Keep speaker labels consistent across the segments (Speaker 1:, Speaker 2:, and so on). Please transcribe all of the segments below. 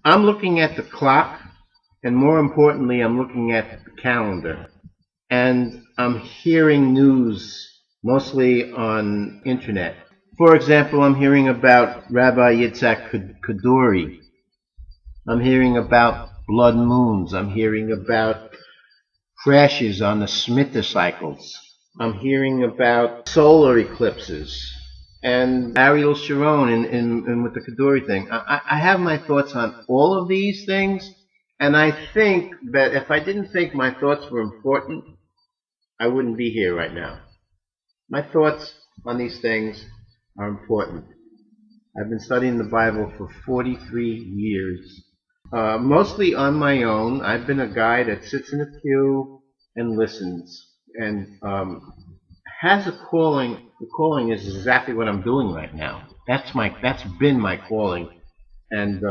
Speaker 1: I'm looking at the clock, and more importantly, I'm looking at the calendar. And I'm hearing news, mostly on internet. For example, I'm hearing about Rabbi Kaduri. I'm hearing about blood moons. I'm hearing about crashes on the shemitta cycles. I'm hearing about solar eclipses and ariel, sharon, and with the kaduri thing. I have my thoughts on all of these things, and I think that if I didn't think my thoughts were important, I wouldn't be here right now. My thoughts on these things are important. I've been studying the Bible for 43 years, mostly on my own. I've been a guy that sits in a pew and listens, and has a calling. The calling is exactly what I'm doing right now. That's been my calling, and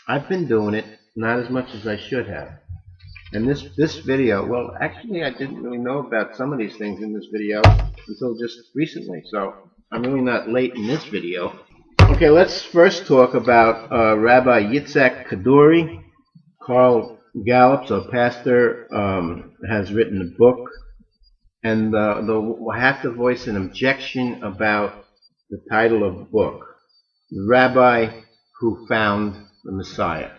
Speaker 1: I've been doing it, not as much as I should have. And this video, well, actually I didn't really know about some of these things in this video until just recently, so I'm really not late in this video. Okay, let's first talk about Rabbi Kaduri. Carl Gallup, a pastor, has written a book, and I have to voice an objection about the title of the book, The Rabbi Who Found the Messiah.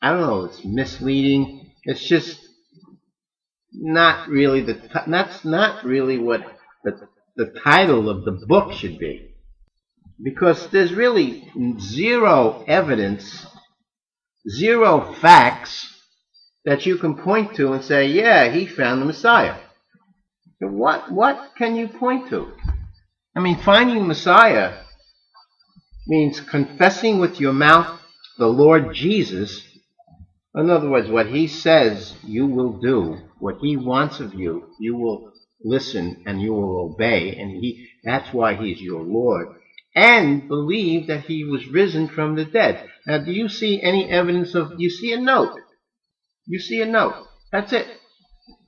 Speaker 1: I don't know, it's misleading. It's just not really that's not really what the title of the book should be, because there's really zero evidence, zero facts that you can point to and say, yeah, he found the Messiah. What can you point to? I mean, finding the Messiah means confessing with your mouth the Lord Jesus. In other words, what he says you will do, what he wants of you, you will listen and you will obey, and that's why he's your Lord. And believe that he was risen from the dead. Now, do you see any evidence of, you see a note. You see a note. That's it.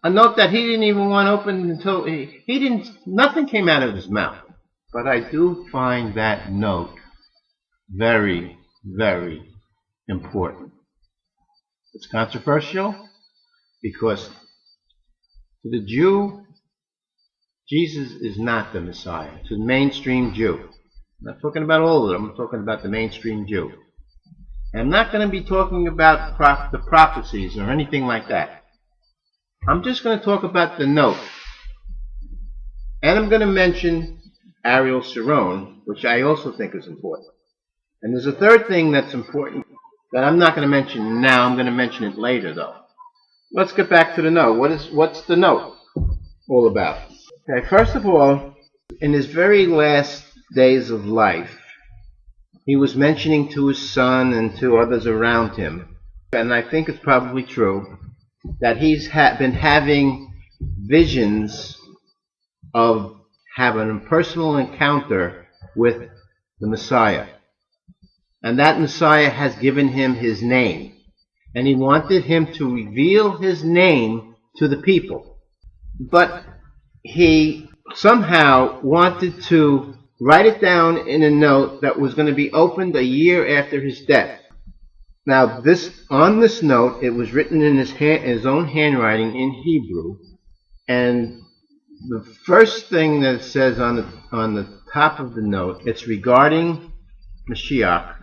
Speaker 1: A note that he didn't even want opened until, nothing came out of his mouth. But I do find that note very, very important. It's controversial because to the Jew, Jesus is not the Messiah. To the mainstream Jew. I'm not talking about all of them. I'm talking about the mainstream Jew. And I'm not going to be talking about the prophecies or anything like that. I'm just going to talk about the note. And I'm going to mention Ariel Sharon, which I also think is important. And there's a third thing that's important that I'm not going to mention now. I'm going to mention it later, though. Let's get back to the note. What's the note all about? Okay, first of all, in his very last days of life, he was mentioning to his son and to others around him, and I think it's probably true, that he's been having visions of having a personal encounter with the Messiah. And that Messiah has given him his name. And he wanted him to reveal his name to the people. But he somehow wanted to write it down in a note that was going to be opened a year after his death. Now, on this note, it was written in his own handwriting in Hebrew. And the first thing that it says on the top of the note, it's regarding Mashiach.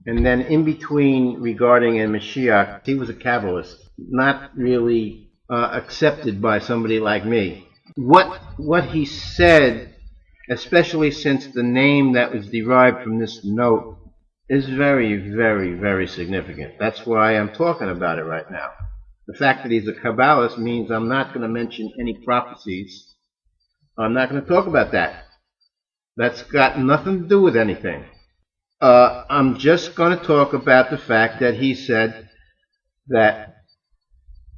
Speaker 1: And then in between regarding and Mashiach, he was a Kabbalist, not really accepted by somebody like me. What he said, especially since the name that was derived from this note, is very, very, very significant. That's why I'm talking about it right now. The fact that he's a Kabbalist means I'm not going to mention any prophecies. I'm not going to talk about that. That's got nothing to do with anything. I'm just going to talk about the fact that he said that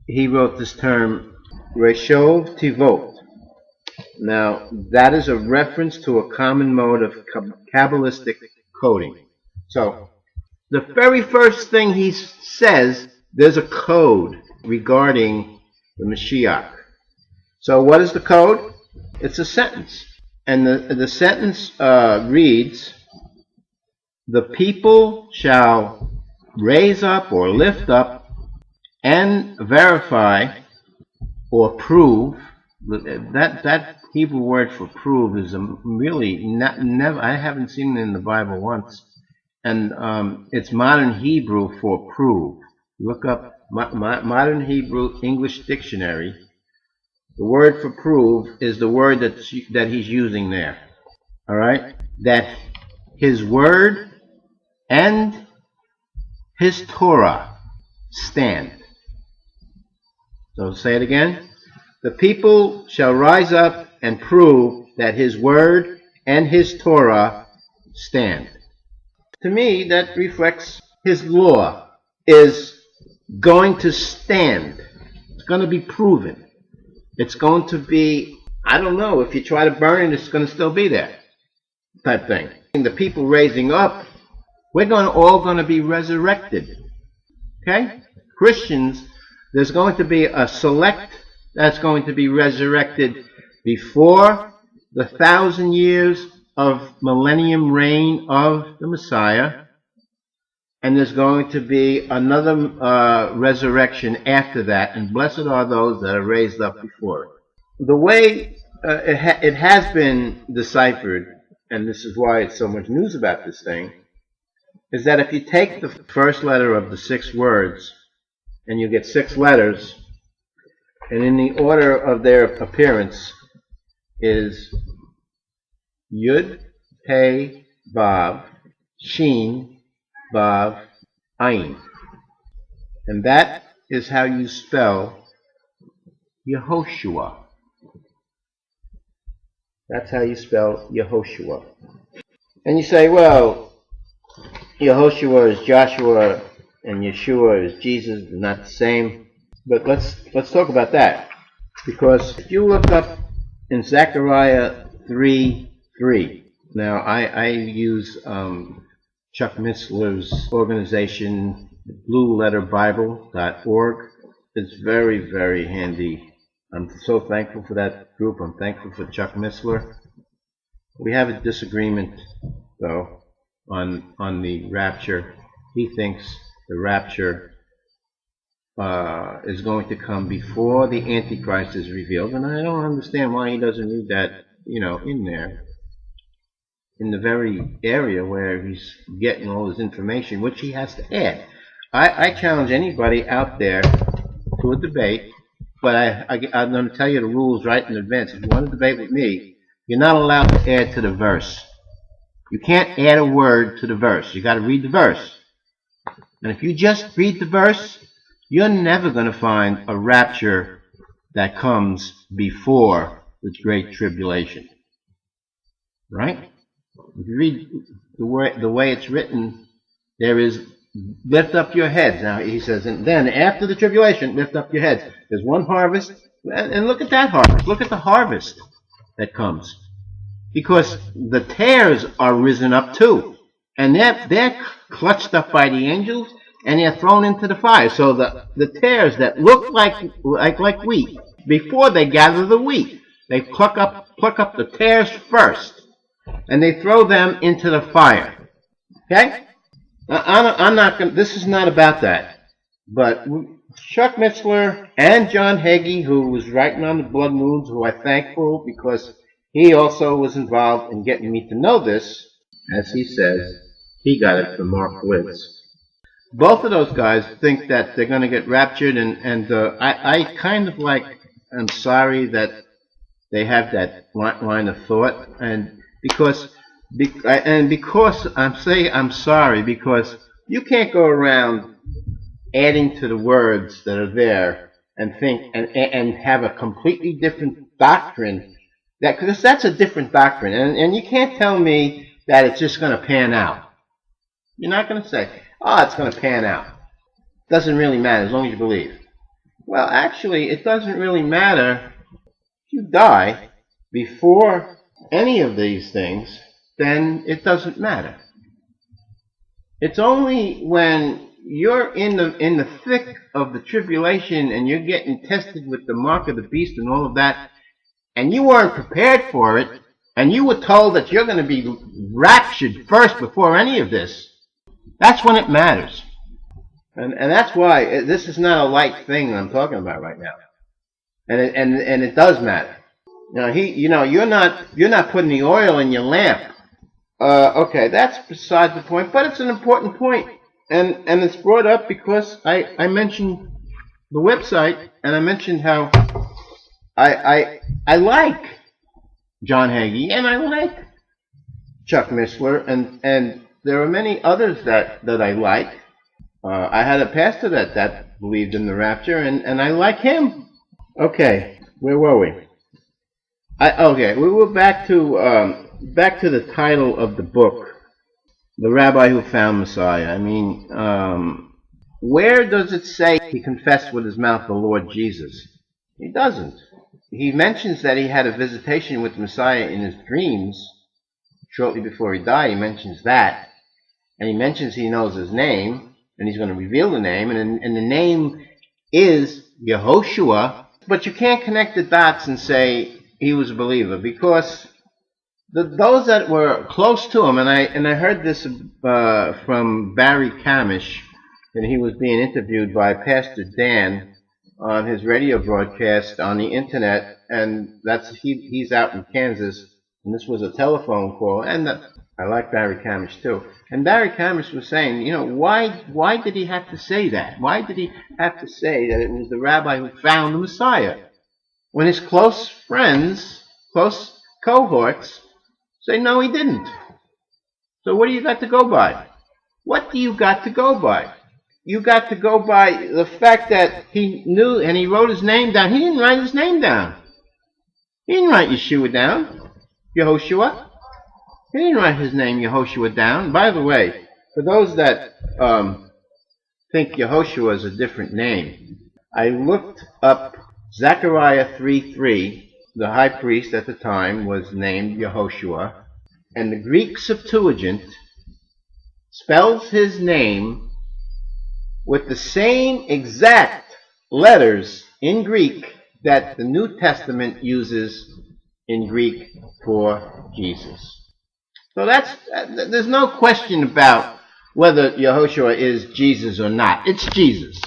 Speaker 1: he wrote this term, Reshov Tivot. Now, that is a reference to a common mode of Kabbalistic coding. So, the very first thing he says, there's a code regarding the Mashiach. So, what is the code? It's a sentence. And the sentence reads, the people shall raise up or lift up and verify or prove. That Hebrew word for prove is really never. I haven't seen it in the Bible once, and it's modern Hebrew for prove. Look up modern Hebrew English dictionary. The word for prove is the word that he's using there. All right, that his word and his Torah stand. So say it again. The people shall rise up and prove that his word and his Torah stand. To me, that reflects his law is going to stand. It's going to be proven. It's going to be, I don't know, if you try to burn it, it's going to still be there, type thing. And the people raising up, we're all going to be resurrected. Okay? Christians, there's going to be a select that's going to be resurrected before the 1,000 years of millennium reign of the Messiah, and there's going to be another resurrection after that, and blessed are those that are raised up before it. The way it has been deciphered, and this is why it's so much news about this thing, is that if you take the first letter of the 6 words, and you get 6 letters, and in the order of their appearance is Yud, He, Vav, Shin, Vav, Ayin. And that is how you spell Yehoshua. That's how you spell Yehoshua. And you say, well, Yehoshua is Joshua and Yeshua is Jesus, they're not the same. But let's talk about that. Because if you look up in Zechariah 3:3, now I use Chuck Missler's organization, blueletterbible.org. It's very, very handy. I'm so thankful for that group. I'm thankful for Chuck Missler. We have a disagreement, though, on the rapture. He thinks the rapture is going to come before the Antichrist is revealed, and I don't understand why he doesn't read that, in there, in the very area where he's getting all his information, which he has to add. I challenge anybody out there to a debate, but I'm going to tell you the rules right in advance. If you want to debate with me, you're not allowed to add to the verse. You can't add a word to the verse. You got to read the verse. And if you just read the verse, you're never going to find a rapture that comes before the Great Tribulation. Right? If you read the way it's written, there is, lift up your heads. Now, he says, and then after the tribulation, lift up your heads. There's one harvest, and look at that harvest. Look at the harvest that comes. Because the tares are risen up too. And they're clutched up by the angels, and they're thrown into the fire. So the tares that look like wheat, before they gather the wheat, they pluck up the tares first, and they throw them into the fire. Okay? I'm not going. This is not about that. But Chuck Missler and John Hagee, who was writing on the blood moons, who I'm thankful because he also was involved in getting me to know this, as he says, he got it from Mark Witz. Both of those guys think that they're going to get raptured, and I kind of I'm sorry that they have that line of thought, and because I'm sorry because you can't go around adding to the words that are there and think and have a completely different doctrine, because that's a different doctrine, and you can't tell me that it's just going to pan out. You're not going to say, oh, it's going to pan out. Doesn't really matter as long as you believe. Well, actually, it doesn't really matter. If you die before any of these things, then it doesn't matter. It's only when you're in the thick of the tribulation and you're getting tested with the mark of the beast and all of that, and you weren't prepared for it, and you were told that you're going to be raptured first before any of this, that's when it matters. And that's why this is not a light thing I'm talking about right now. And it does matter. You're not putting the oil in your lamp. Okay, that's beside the point, but it's an important point. And it's brought up because I mentioned the website, and I mentioned how I like John Hagee, and I like Chuck Missler, and there are many others that I like. I had a pastor that believed in the rapture, and I like him. Okay, where were we? We were back to the title of the book, The Rabbi Who Found Messiah. I mean, where does it say he confessed with his mouth the Lord Jesus? He doesn't. He mentions that he had a visitation with Messiah in his dreams shortly before he died. He mentions that. And he mentions he knows his name, and he's going to reveal the name, and the name is Yehoshua. But you can't connect the dots and say he was a believer, because those that were close to him, and I heard this from Barry Kamish, and he was being interviewed by Pastor Dan on his radio broadcast on the internet, and he's out in Kansas, and this was a telephone call, and I like Barry Kamish too. And Barry Kamish was saying, why did he have to say that? Why did he have to say that it was the rabbi who found the Messiah, when his close friends, close cohorts, say, no, he didn't? So what do you got to go by? What do you got to go by? You got to go by the fact that he knew and he wrote his name down. He didn't write his name down. He didn't write Yeshua down, Yehoshua. He didn't write his name Yehoshua down. By the way, for those that think Yehoshua is a different name, I looked up Zechariah 3:3. The high priest at the time was named Yehoshua, and the Greek Septuagint spells his name with the same exact letters in Greek that the New Testament uses in Greek for Jesus. So there's no question about whether Yehoshua is Jesus or not. It's Jesus.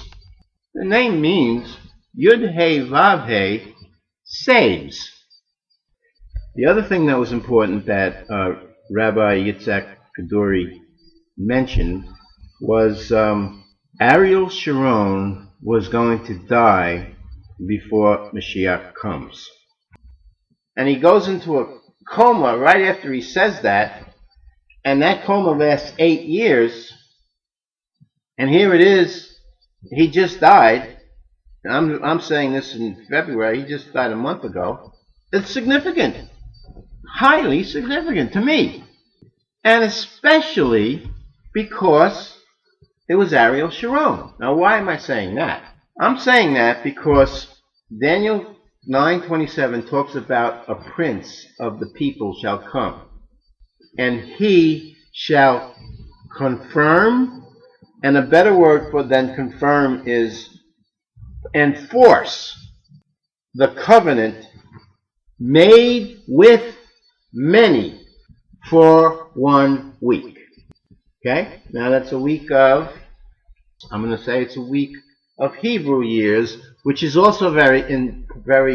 Speaker 1: The name means Yud-He Vav-He, saves. The other thing that was important that Rabbi Yitzhak Kaduri mentioned was Ariel Sharon was going to die before Mashiach comes. And he goes into a coma right after he says that, and that coma lasts 8 years, and here it is, he just died. I'm saying this in February, he just died a month ago. It's significant, highly significant to me, and especially because it was Ariel Sharon. Now, why am I saying that? I'm saying that because Daniel 9:27 talks about a prince of the people shall come, and he shall confirm, and a better word than confirm is enforce the covenant made with many for 1 week. Okay? Now that's a week of, I'm going to say it's a week of Hebrew years, which is also very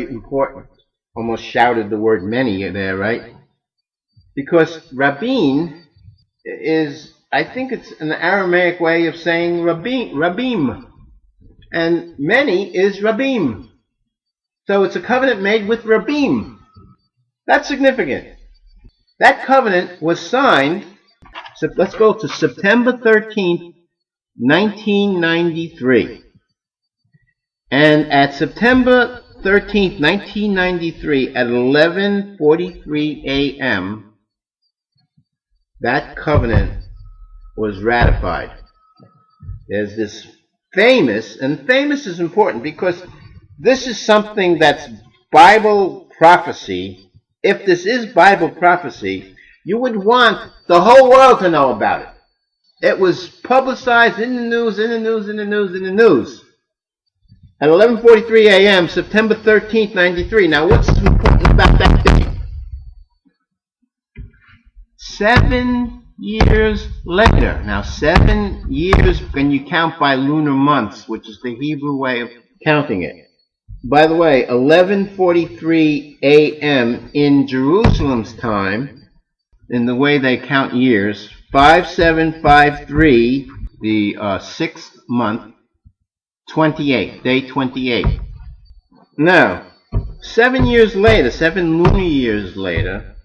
Speaker 1: important. Almost shouted the word many there, right? Because Rabbin is, I think it's an Aramaic way of saying Rabbim. And many is Rabbim. So it's a covenant made with Rabbim. That's significant. That covenant was signed, so let's go to September 13th, 1993. And at September 13th, 1993, at 11:43 a.m., that covenant was ratified. There's this famous, and famous is important because this is something that's Bible prophecy. If this is Bible prophecy, you would want the whole world to know about it. It was publicized in the news, At 11:43 a.m., September 13th, 93. Now, what's important about that day? 7 years later. Now 7 years when you count by lunar months, which is the Hebrew way of counting it. By the way, 11:43 a.m. in Jerusalem's time, in the way they count years, 5753, the sixth month, 28, day 28. Now, 7 years later, 7 lunar years later,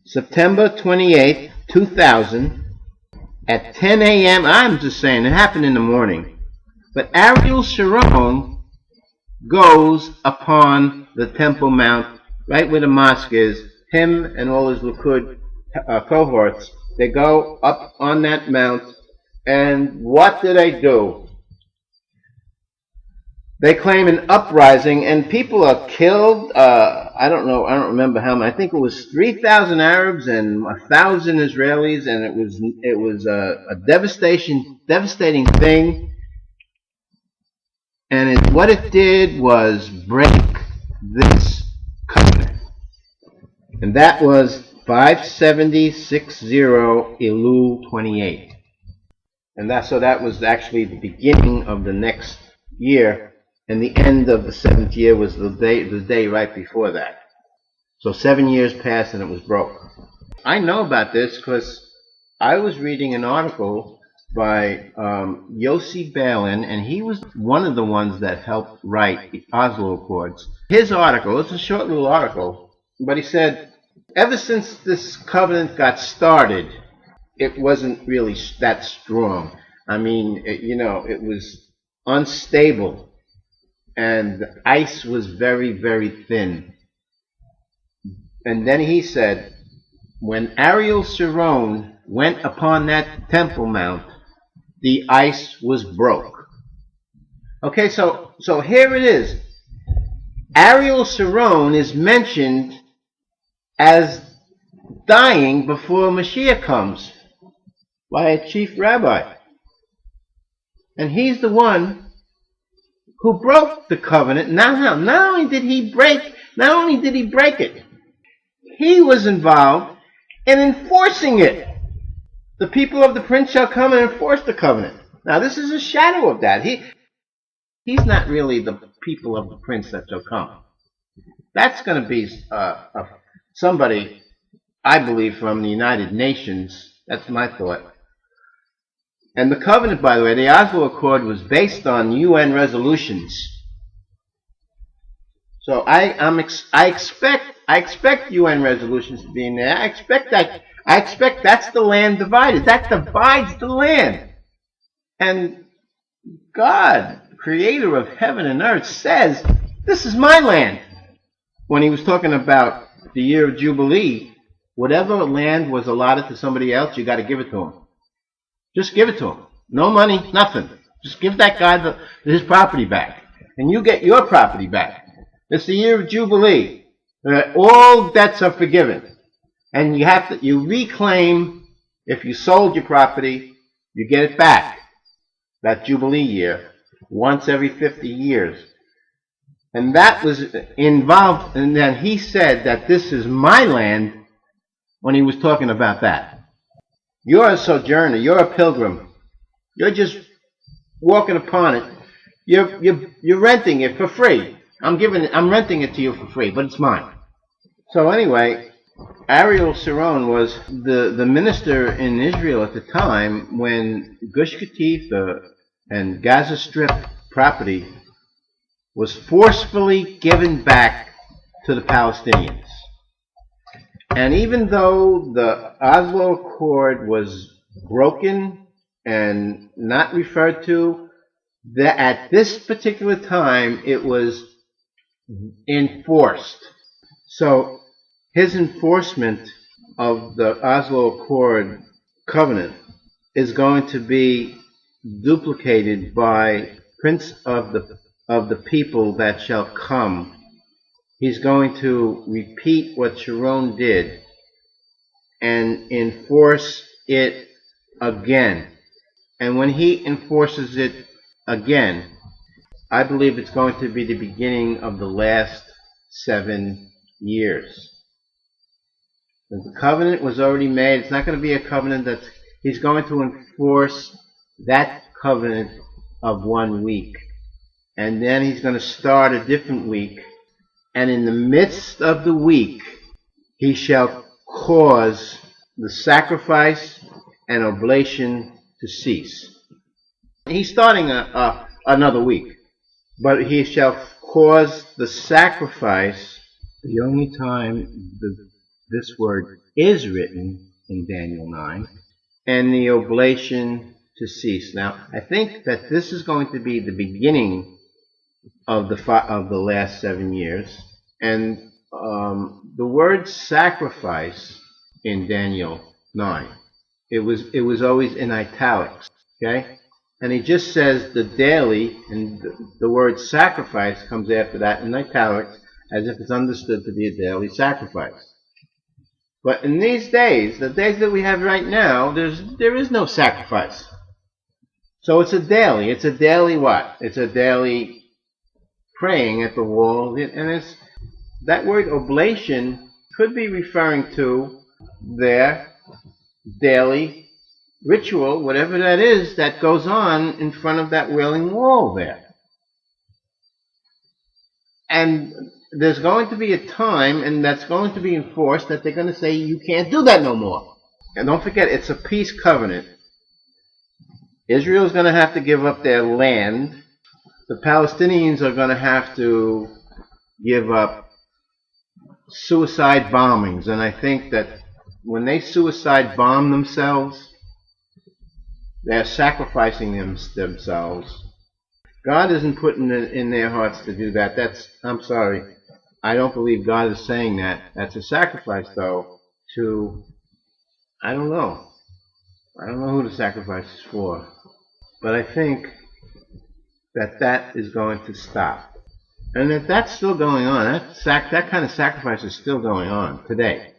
Speaker 1: September 28th, 2000, at 10 a.m., I'm just saying, it happened in the morning, but Ariel Sharon goes upon the Temple Mount, right where the mosque is, him and all his Likud cohorts. They go up on that mount, and what do? They claim an uprising, and people are killed. I don't remember how many. I think it was 3,000 Arabs and 1,000 Israelis, and it was a devastating thing. And what it did was break this covenant, and that was 5760 Elul 28, and that was actually the beginning of the next year. And the end of the 7th year was the day right before that. So 7 years passed and it was broke. I know about this because I was reading an article by Yossi Balin, and he was one of the ones that helped write the Oslo Accords. His article, it's a short little article, but he said, ever since this covenant got started, it wasn't really that strong. I mean, it was unstable. And the ice was very, very thin. And then he said, when Ariel Sharon went upon that Temple Mount, the ice was broke. Okay, so here it is. Ariel Sharon is mentioned as dying before Mashiach comes by a chief rabbi. And he's the one who broke the covenant. Not only did he break it, he was involved in enforcing it. The people of the prince shall come and enforce the covenant. Now this is a shadow of that. He's not really the people of the prince that shall come. That's going to be somebody, I believe, from the United Nations. That's my thought. And the covenant, by the way, the Oslo Accord, was based on UN resolutions. So I expect UN resolutions to be in there. I expect that's the land divided. That divides the land. And God, creator of heaven and earth, says, this is my land. When he was talking about the year of Jubilee, whatever land was allotted to somebody else, you got to give it to him. Just give it to him. No money, nothing. Just give that guy his property back. And you get your property back. It's the year of Jubilee. All debts are forgiven. And you reclaim, if you sold your property, you get it back. That Jubilee year, once every 50 years. And that was involved, and then he said that this is my land when he was talking about that. You're a sojourner. You're a pilgrim. You're just walking upon it. You're renting it for free. I'm renting it to you for free, but it's mine. So anyway, Ariel Sharon was the minister in Israel at the time when Gush Katif and Gaza Strip property was forcefully given back to the Palestinians. And even though the Oslo Accord was broken and not referred to, that at this particular time it was enforced. So his enforcement of the Oslo Accord covenant is going to be duplicated by Prince of the people that shall come. He's going to repeat what Sharon did and enforce it again. And when he enforces it again, I believe it's going to be the beginning of the last 7 years. The covenant was already made. It's not going to be a covenant that's, he's going to enforce that covenant of 1 week. And then he's going to start a different week. And in the midst of the week, he shall cause the sacrifice and oblation to cease. He's starting another week. But he shall cause the sacrifice. The only time this word is written in Daniel 9, and the oblation to cease. Now, I think that this is going to be the beginning of the last 7 years, and the word sacrifice in Daniel 9, it was always in italics, okay? And he just says the daily, and the word sacrifice comes after that in italics, as if it's understood to be a daily sacrifice. But in these days, the days that we have right now, there is no sacrifice. So it's a daily. It's a daily what? It's a daily praying at the wall. And that word oblation could be referring to their daily ritual, whatever that is, that goes on in front of that wailing wall there. And there's going to be a time, and that's going to be enforced, that they're going to say, you can't do that no more. And don't forget, it's a peace covenant. Israel's going to have to give up their land. The Palestinians are going to have to give up suicide bombings. And I think that when they suicide bomb themselves, they're sacrificing themselves. God isn't putting it in their hearts to do that. I'm sorry. I don't believe God is saying that. That's a sacrifice, though, to, I don't know. I don't know who the sacrifice is for. But I think that is going to stop. And if that's still going on, that kind of sacrifice is still going on today.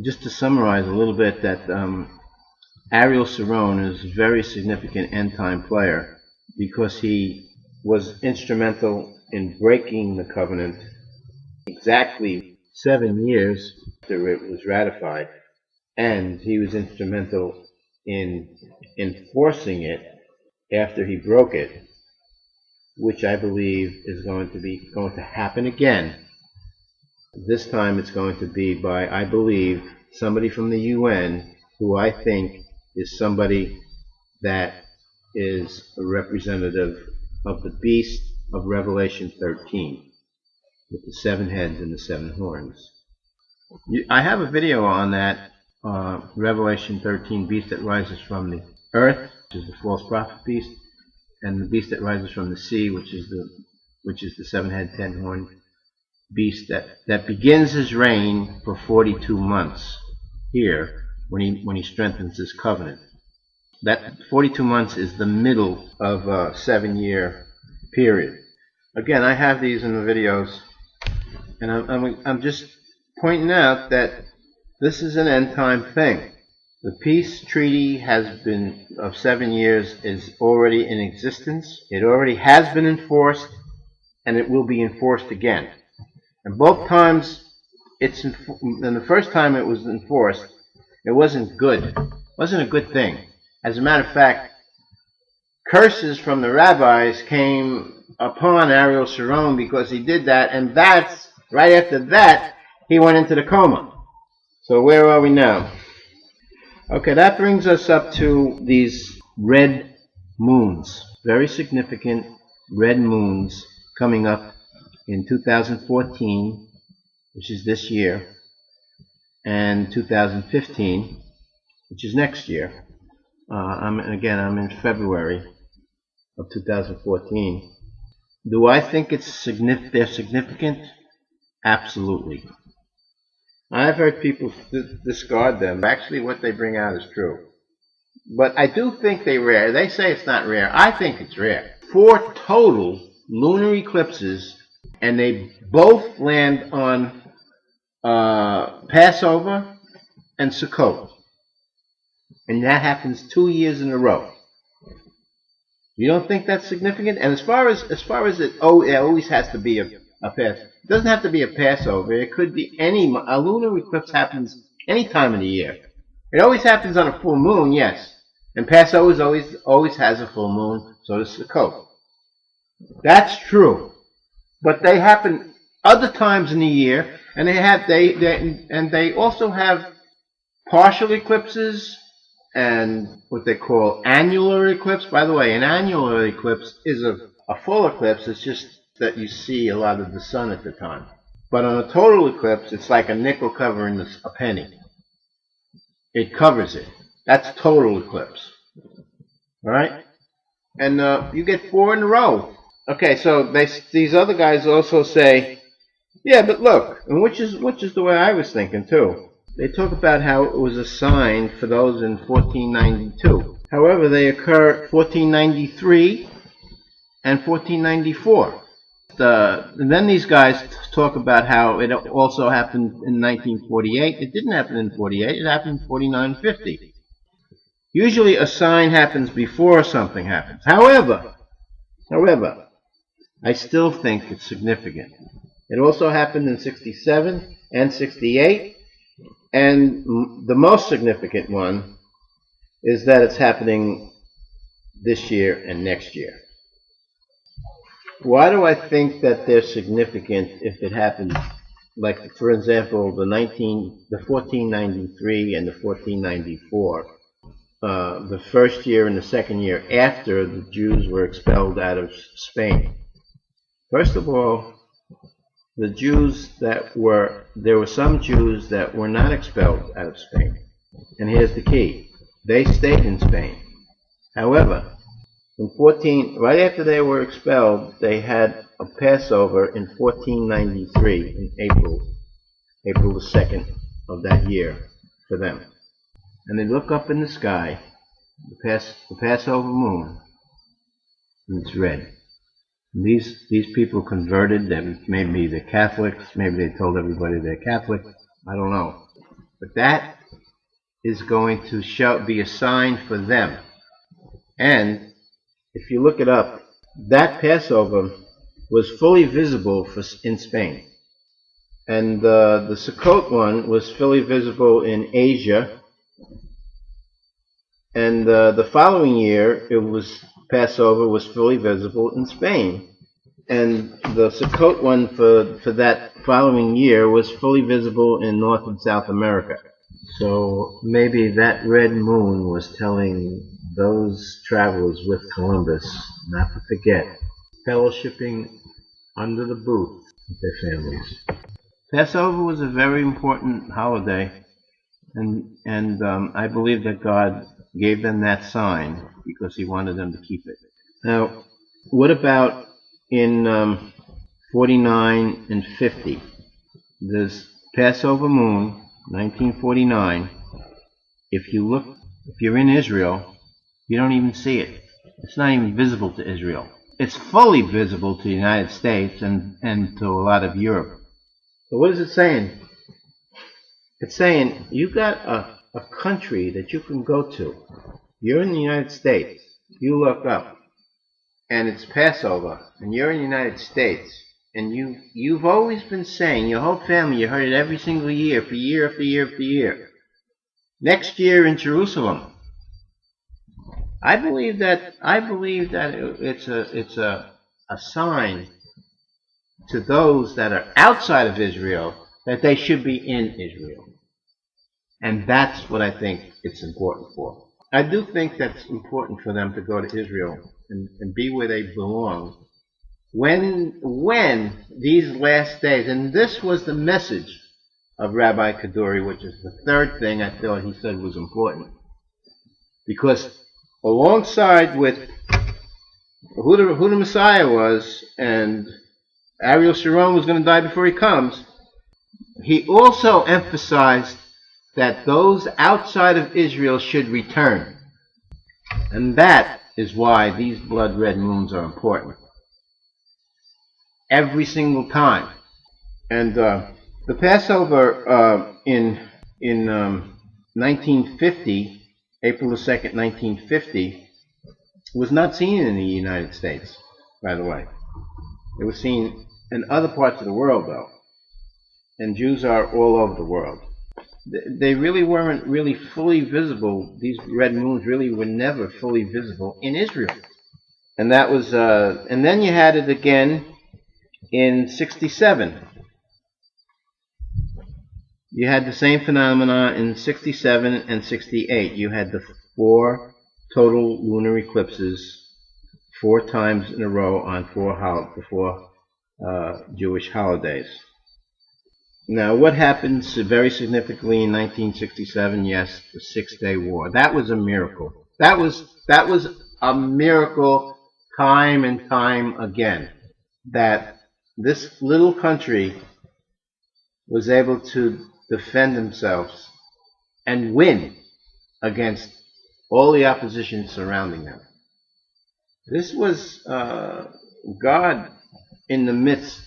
Speaker 1: Just to summarize a little bit, that Ariel Sharon is a very significant end-time player because he was instrumental in breaking the covenant exactly 7 years after it was ratified, and he was instrumental in enforcing it after he broke it, which I believe is going to happen again. This time it's going to be by, I believe, somebody from the UN, who I think is somebody that is a representative of the beast of Revelation 13, with the 7 heads and the 7 horns. I have a video on that, Revelation 13, beast that rises from the earth, which is the false prophet beast, and the beast that rises from the sea, which is the 7-head, 10-horned beast that begins his reign for 42 months here when he strengthens his covenant. That 42 months is the middle of a 7-year period. Again, I have these in the videos, and I'm just pointing out that this is an end time thing. The peace treaty of 7 years is already in existence. It already has been enforced, and it will be enforced again. And both times, and the first time it was enforced, it wasn't good. It wasn't a good thing. As a matter of fact, curses from the rabbis came upon Ariel Sharon because he did that, and that's, right after that, he went into the coma. So where are we now? Okay, that brings us up to these red moons. Very significant red moons coming up in 2014, which is this year, and 2015, which is next year. I'm in February of 2014. Do I think they're significant? Absolutely. I've heard people discard them. Actually, what they bring out is true. But I do think they're rare. They say it's not rare. I think it's rare. 4 total lunar eclipses, and they both land on Passover and Succote. And that happens 2 years in a row. You don't think that's significant? And as far as it always has to be a Passover. It doesn't have to be a Passover. It could be a lunar eclipse happens any time of the year. It always happens on a full moon, yes. And Passover always has a full moon, so does Succote. That's true. But they happen other times in the year, and they also have partial eclipses and what they call annular eclipse. By the way, an annular eclipse is a full eclipse. It's just that you see a lot of the sun at the time. But on a total eclipse, it's like a nickel covering a penny. It covers it. That's total eclipse. All right? And you get 4 in a row. Okay, so these other guys also say, yeah, but look, and which is the way I was thinking too. They talk about how it was a sign for those in 1492. However, they occur 1493 and 1494. And then these guys talk about how it also happened in 1948. It didn't happen in 48. It happened in 49 and 50. Usually a sign happens before something happens. However, I still think it's significant. It also happened in 67 and 68. And the most significant one is that it's happening this year and next year. Why do I think that they're significant if it happens, like, for example, the 1493 and the 1494, the first year and the second year after the Jews were expelled out of Spain? First of all, the Jews there were some Jews that were not expelled out of Spain. And here's the key. They stayed in Spain. However, right after they were expelled, they had a Passover in 1493 in April the 2nd of that year for them. And they look up in the sky, the Passover moon, and it's red. And these people converted. Maybe they're Catholics. Maybe they told everybody they're Catholic. I don't know. But that is going to be a sign for them. And if you look it up, that Passover was fully visible in Spain. And the Succote one was fully visible in Asia. And the following year, Passover was fully visible in Spain. And the Succote one for that following year was fully visible in North and South America. So maybe that red moon was telling those travelers with Columbus not to forget fellowshipping under the booth with their families. Passover was a very important holiday, and I believe that God gave them that sign because he wanted them to keep it. Now, what about in 49 and 50? This Passover moon, 1949, if you're in Israel, you don't even see it. It's not even visible to Israel. It's fully visible to the United States and to a lot of Europe. So what is it saying? It's saying you got a country that you can go to. You're in the United States. You look up, and it's Passover, and you're in the United States, and you've always been saying, your whole family, you heard it every single year, for year after year after year. Next year in Jerusalem. I believe that it's a sign to those that are outside of Israel that they should be in Israel. And that's what I think it's important for. I do think that's important for them to go to Israel and be where they belong. When these last days, and this was the message of Rabbi Kaduri, which is the third thing I thought he said was important. Because alongside with who the Messiah was, and Ariel Sharon was going to die before he comes, he also emphasized that those outside of Israel should return. And that is why these blood red moons are important. Every single time. And the Passover in 1950, April the 2nd, 1950, was not seen in the United States, by the way. It was seen in other parts of the world, though. And Jews are all over the world. they really weren't really fully visible. These red moons really were never fully visible in Israel. And that was, and then you had it again in 67. You had the same phenomena in 67 and 68. You had the 4 total lunar eclipses 4 times in a row on 4 Jewish holidays. Now, what happened very significantly in 1967? Yes, the 6-Day War. That was a miracle. That was a miracle, time and time again, that this little country was able to defend themselves and win against all the opposition surrounding them. This was God in the midst.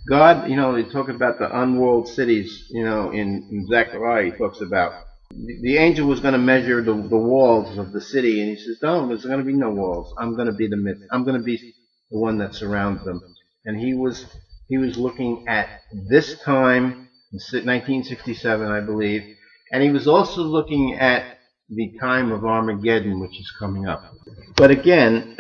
Speaker 1: God, they talk about the unwalled cities, in Zechariah, he talks about the angel was going to measure the walls of the city, and he says, no, there's going to be no walls. I'm going to be the midst. I'm going to be the one that surrounds them. And he was looking at this time, 1967, I believe, and he was also looking at the time of Armageddon, which is coming up. But again,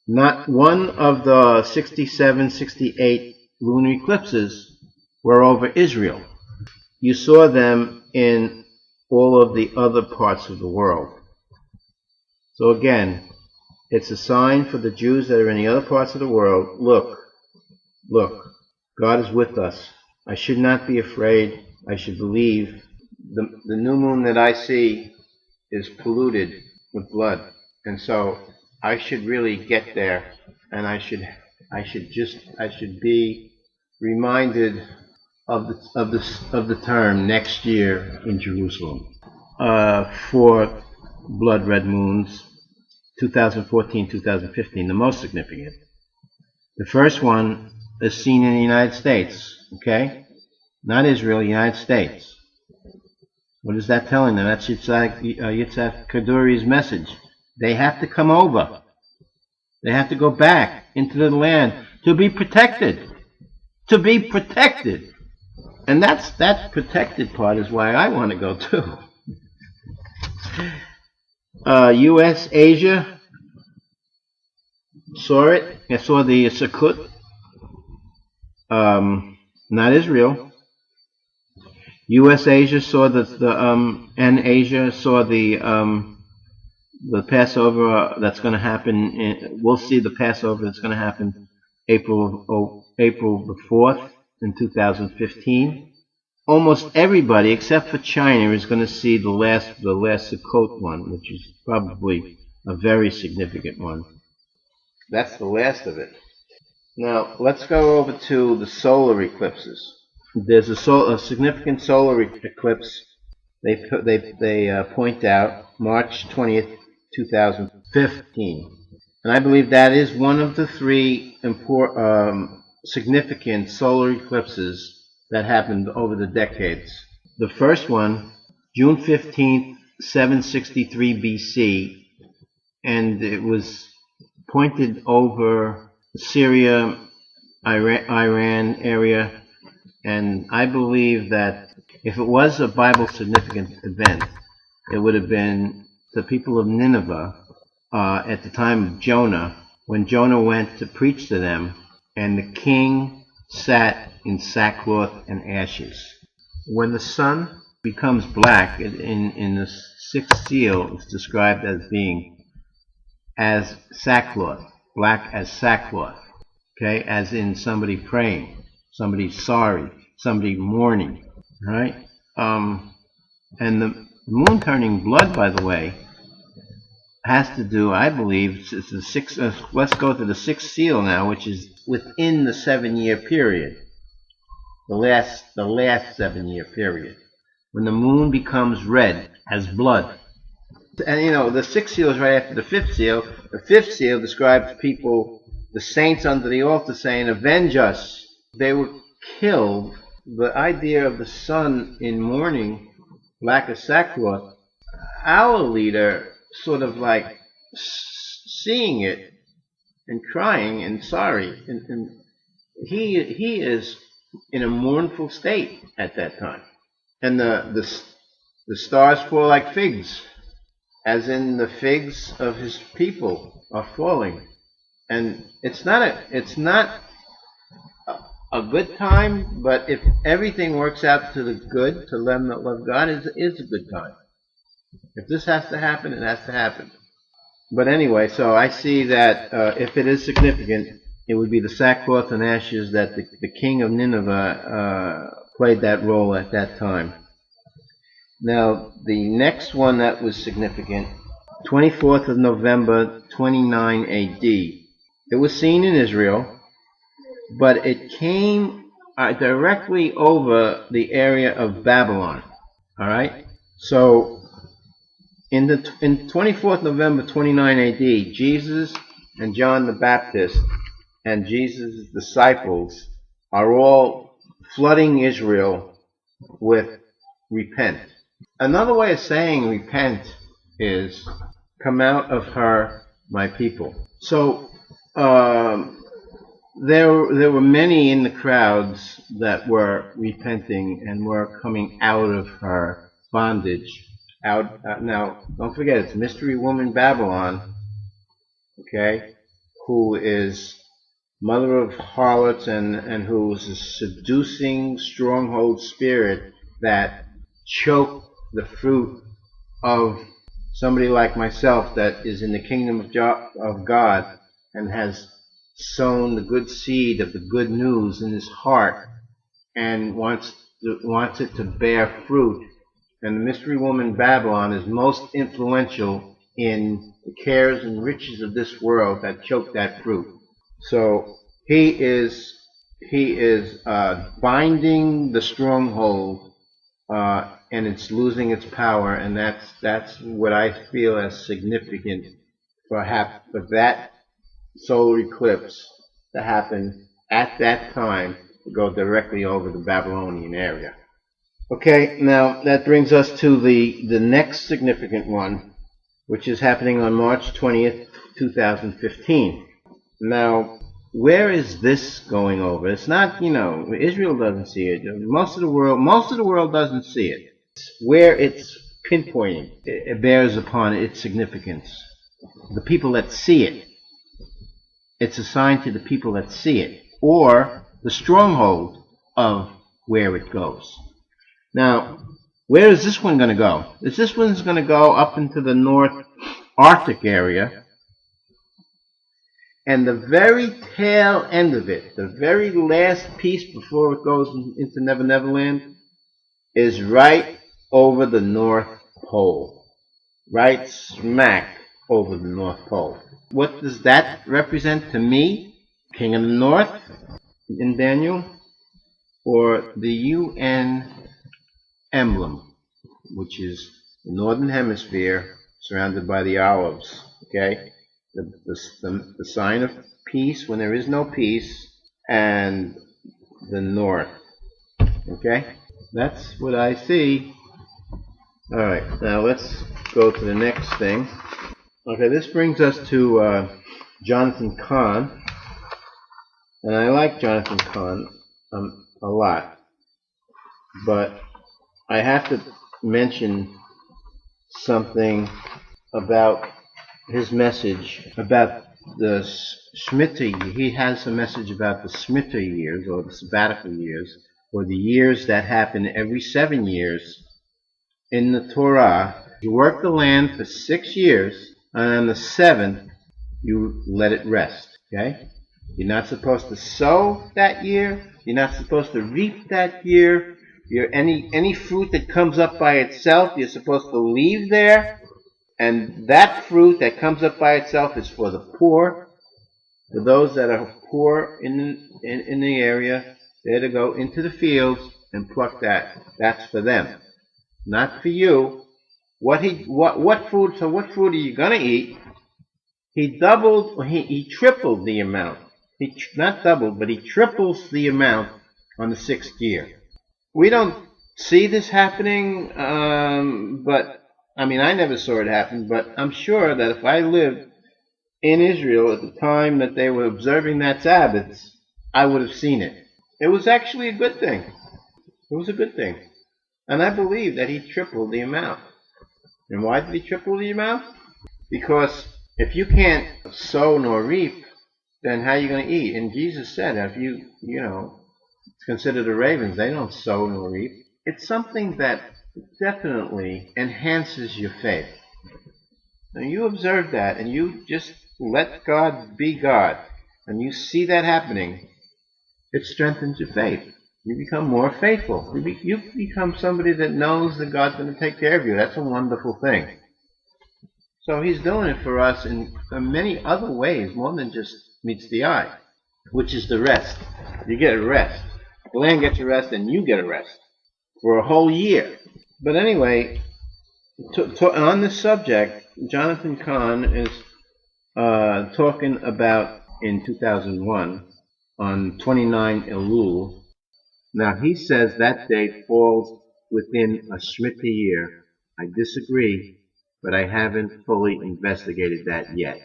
Speaker 1: not one of the 67, 68 lunar eclipses were over Israel. You saw them in all of the other parts of the world. So again, it's a sign for the Jews that are in the other parts of the world. Look, God is with us. I should not be afraid. I should believe. The new moon that I see is polluted with blood, and so I should really get there, and I should be reminded of the term next year in Jerusalem. 4 blood red moons, 2014, 2015, the most significant. The first one is seen in the United States, okay? Not Israel, United States. What is that telling them? That's Yitzhak Kaduri's message. They have to come over. They have to go back into the land to be protected. To be protected. And that protected part is why I want to go too. U.S., Asia, saw it. I saw the succote. Not Israel. U.S. Asia saw and Asia saw the Passover that's going to happen. We'll see the Passover that's going to happen April the 4th in 2015. Almost everybody except for China is going to see the last succote one, which is probably a very significant one. That's the last of it. Now let's go over to the solar eclipses. There's a significant solar eclipse. They point out March 20th, 2015, and I believe that is one of the 3 significant solar eclipses that happened over the decades. The first one, June 15th, 763 BC, and it was pointed over Syria, Iran area. And I believe that if it was a Bible significant event, it would have been the people of Nineveh at the time of Jonah, when Jonah went to preach to them, and the king sat in sackcloth and ashes. When the sun becomes black, in the 6th seal, it's described as being as sackcloth, black as sackcloth, okay, as in somebody praying. Somebody sorry, somebody mourning, right? And the moon turning blood, by the way, has to do, I believe, it's the 6th. Let's go to the 6th seal now, which is within the 7-year period, the last 7-year period, when the moon becomes red as blood. And the 6th seal is right after the 5th seal. The 5th seal describes people, the saints under the altar, saying, "Avenge us." They were killed. The idea of the sun in mourning, black as sackcloth, our leader sort of like seeing it and crying and sorry, and he is in a mournful state at that time. and the stars fall like figs, as in the figs of his people are falling. And it's not a good time, but if everything works out to the good, to them that love God, is a good time. If this has to happen, it has to happen. But anyway, so I see that if it is significant, it would be the sackcloth and ashes that the king of Nineveh played that role at that time. Now, the next one that was significant, 24th of November, 29 A.D. It was seen in Israel, but it came directly over the area of Babylon. All right? So, in 24th November, 29 A.D., Jesus and John the Baptist and Jesus' disciples are all flooding Israel with repent. Another way of saying repent is come out of her, my people. So there were many in the crowds that were repenting and were coming out of her bondage. Now, don't forget, it's Mystery Woman Babylon, okay, who is mother of harlots and who is a seducing stronghold spirit that choked the fruit of somebody like myself that is in the kingdom of God and has sown the good seed of the good news in his heart and wants it to bear fruit. And the mystery woman Babylon is most influential in the cares and riches of this world that choke that fruit. So he is binding the stronghold, and it's losing its power, and that's what I feel as significant for that solar eclipse to happen at that time, to go directly over the Babylonian area. Okay, now that brings us to the next significant one, which is happening on March 20th, 2015. Now, where is this going over? It's not, Israel doesn't see it. Most of the world doesn't see it. Where it's pinpointing, it bears upon its significance. The people that see it, it's assigned to the people that see it, or the stronghold of where it goes. Now, where is this one going to go? This one's going to go up into the North Arctic area, and the very tail end of it, the very last piece before it goes into Never Never Land, is right over the North Pole. Right smack over the North Pole. What does that represent to me? King of the North in Daniel, or the UN emblem, which is the Northern Hemisphere surrounded by the olives, okay? The sign of peace when there is no peace, and the North, okay? That's what I see. Alright, now let's go to the next thing. Okay, this brings us to Jonathan Cahn, and I like Jonathan Cahn a lot, but I have to mention something about his message about the shemitta. He has a message about the shemitta years, or the sabbatical years, or the years that happen every 7 years in the Torah. You work the land for 6 years, and on the 7th, you let it rest, okay? You're not supposed to sow that year. You're not supposed to reap that year. Any fruit that comes up by itself, you're supposed to leave there. And that fruit that comes up by itself is for the poor, for those that are poor in the area. They're to go into the fields and pluck that. That's for them, not for you. What food? So what food are you gonna eat? He tripled the amount. Not doubled, but he triples the amount on the 6th year. We don't see this happening, but I mean, I never saw it happen, but I'm sure that if I lived in Israel at the time that they were observing that Sabbath, I would have seen it. It was actually a good thing. It was a good thing. And I believe that he tripled the amount. And why did he triple the amount? Because if you can't sow nor reap, then how are you going to eat? And Jesus said, if consider the ravens, they don't sow nor reap. It's something that definitely enhances your faith. Now you observe that and you just let God be God, and you see that happening, it strengthens your faith. You become more faithful. You become somebody that knows that God's going to take care of you. That's a wonderful thing. So he's doing it for us in many other ways, more than just meets the eye, which is the rest. You get a rest. The land gets a rest and you get a rest for a whole year. But anyway, on this subject, Jonathan Cahn is talking about in 2001 on 29 Elul. Now he says that date falls within a shemitta year. I disagree, but I haven't fully investigated that yet.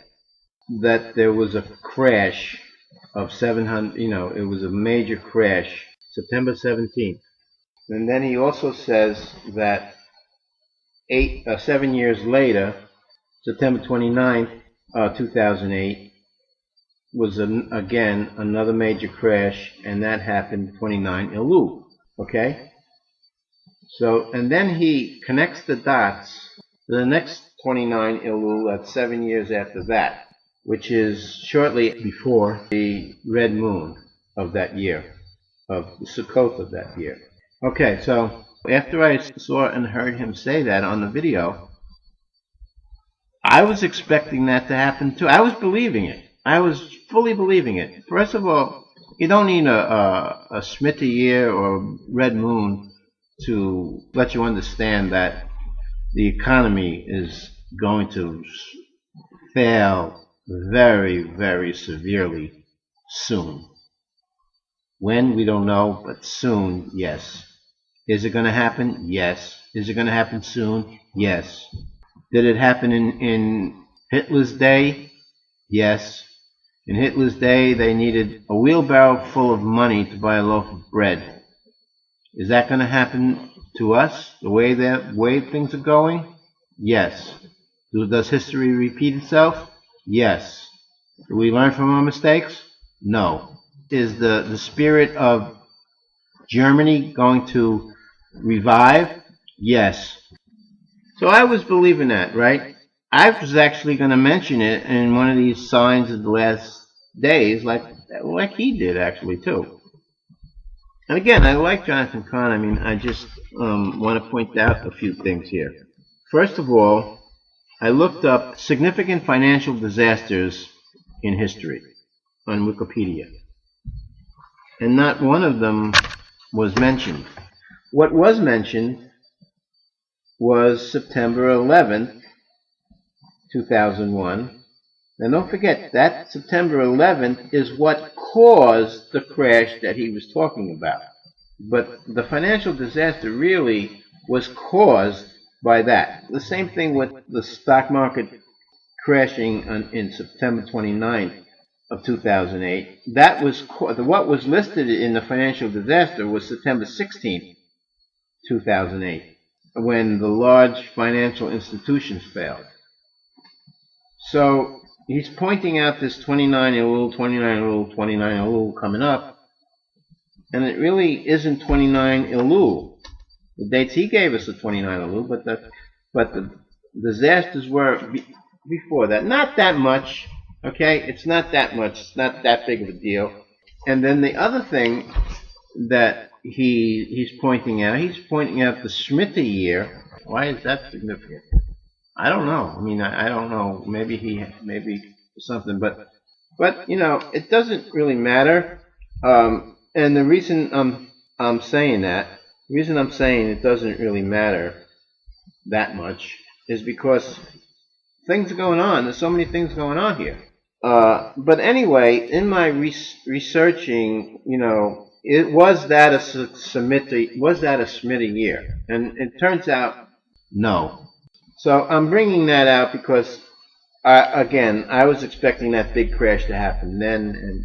Speaker 1: That there was a crash of 700, it was a major crash, September 17th. And then he also says that 7 years later, September 29th, 2008, was again another major crash, and that happened 29 Elul. Okay? So, and then he connects the dots to the next 29 Elul, that's 7 years after that, which is shortly before the red moon of that year, of the succote of that year. Okay, so after I saw and heard him say that on the video, I was expecting that to happen too. I was believing it. I was fully believing it. First of all, you don't need a shemitta year or red moon to let you understand that the economy is going to fail very, very severely soon. When, we don't know, but soon, yes. Is it going to happen? Yes. Is it going to happen soon? Yes. Did it happen in Hitler's day? Yes. In Hitler's day, they needed a wheelbarrow full of money to buy a loaf of bread. Is that going to happen to us, the way things are going? Yes. Does history repeat itself? Yes. Do we learn from our mistakes? No. Is the spirit of Germany going to revive? Yes. So I was believing that, right? I was actually going to mention it in one of these signs of the last days, like he did actually too. And again, I like Jonathan Cahn. I mean, I just want to point out a few things here. First of all, I looked up significant financial disasters in history on Wikipedia, and not one of them was mentioned. What was mentioned was September 11th, 2001. And don't forget, that September 11th is what caused the crash that he was talking about. But the financial disaster really was caused by that. The same thing with the stock market crashing in September 29th of 2008. That was what was listed in the financial disaster was September 16th, 2008, when the large financial institutions failed. So he's pointing out this 29 Elul, 29 Elul, 29 Elul coming up, and it really isn't 29 Elul. The dates he gave us are 29 Elul, but the disasters were before that. Not that much, okay? It's not that much. It's not that big of a deal. And then the other thing that he's pointing out the shemitta year. Why is that significant? I don't know. I mean, I don't know. Maybe something, but it doesn't really matter. And the reason I'm saying it doesn't really matter that much is because things are going on. There's so many things going on here. But anyway, in my researching, was that a shemitta year? And it turns out no. So I'm bringing that out because, again, I was expecting that big crash to happen then, and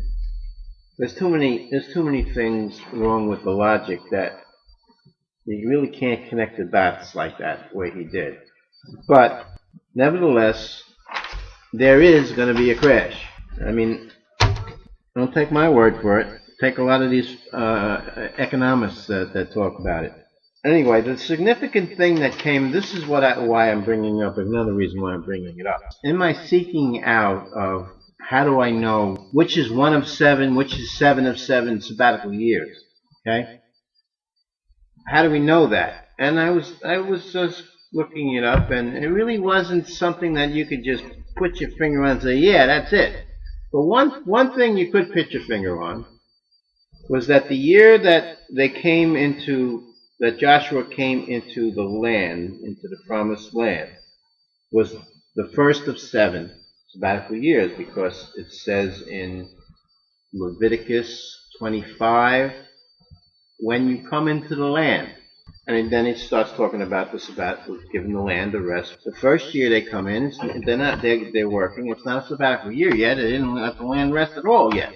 Speaker 1: there's too many things wrong with the logic that You really can't connect the dots like that the way he did. But nevertheless, there is going to be a crash. I mean, don't take my word for it. Take a lot of these economists that talk about it. Anyway, the significant thing that came, this is why I'm bringing up, another reason why I'm bringing it up. In my seeking out of how do I know which is one of seven, which is seven of seven sabbatical years, okay? How do we know that? And I was just looking it up, and it really wasn't something that you could just put your finger on and say, yeah, that's it. But one thing you could put your finger on was that the year that Joshua came into the land, into the promised land, was the first of seven sabbatical years, because it says in Leviticus 25, when you come into the land. And then it starts talking about the sabbatical, giving the land a rest. The first year they come in, they're working. It's not a sabbatical year yet. They didn't let the land rest at all yet.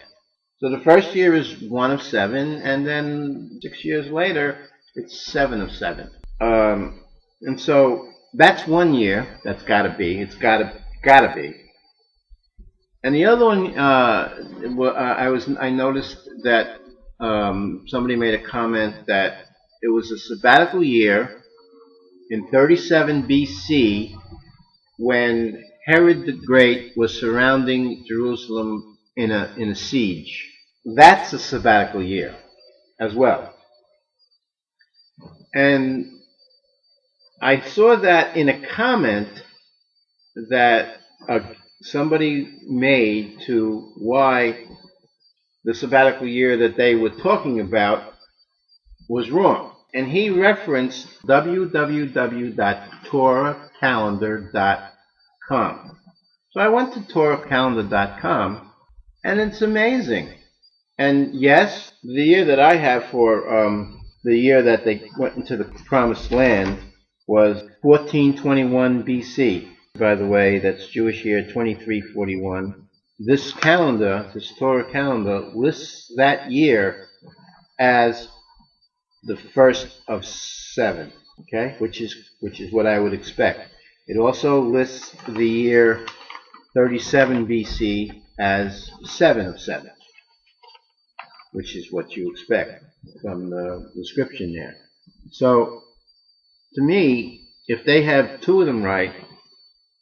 Speaker 1: So the first year is one of seven, and then 6 years later, it's seven of seven. And so that's 1 year. That's got to be. It's gotta be. And the other one, I noticed that somebody made a comment that it was a sabbatical year in 37 BC when Herod the Great was surrounding Jerusalem in a siege. That's a sabbatical year as well. And I saw that in a comment that somebody made to why the sabbatical year that they were talking about was wrong. And he referenced www.torahcalendar.com. So I went to torahcalendar.com, and it's amazing. And yes, the year that I have for the year that they went into the promised land was 1421 BC. By the way, that's Jewish year 2341. This calendar, this Torah calendar, lists that year as the first of seven, okay, which is what I would expect. It also lists the year 37 BC as seven of seven, which is what you expect from the description there. So, to me, if they have two of them right,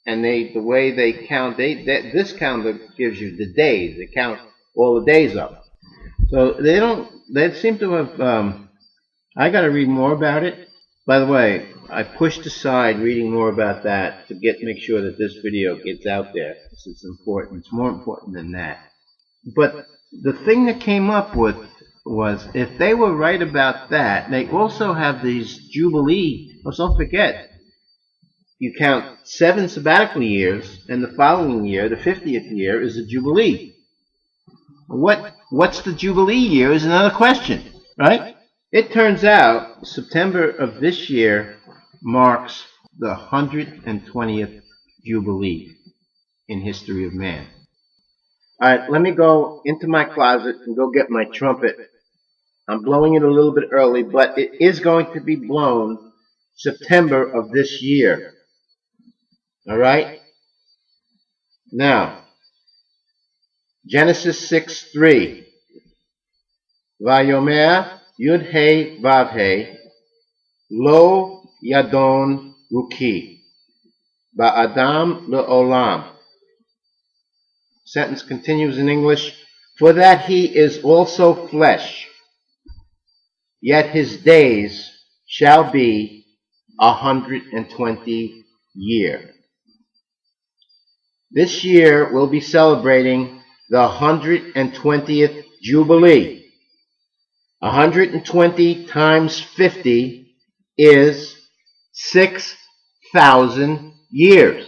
Speaker 1: and the way they count, this calendar gives you the days. They count all the days up. So they seem to have, I got to read more about it. By the way, I pushed aside reading more about that to make sure that this video gets out there. It's important. It's more important than that. But the thing that came up with was, if they were right about that, they also have these jubilee. Oh, don't forget, you count 7 sabbatical years, and the following year, the 50th year, is a jubilee. What's the jubilee year is another question, right? It turns out September of this year marks the 120th jubilee in history of man. All right, let me go into my closet and go get my trumpet. I'm blowing it a little bit early, but it is going to be blown September of this year. All right? Now, Genesis 6:3. Vayomer Yud-He Vav-He Lo Yadon Ruki Ba'adam Le'olam. Sentence continues in English. For that he is also flesh, yet his days shall be 120 years. This year we'll be celebrating the 120th Jubilee. 120 times 50 is 6,000 years.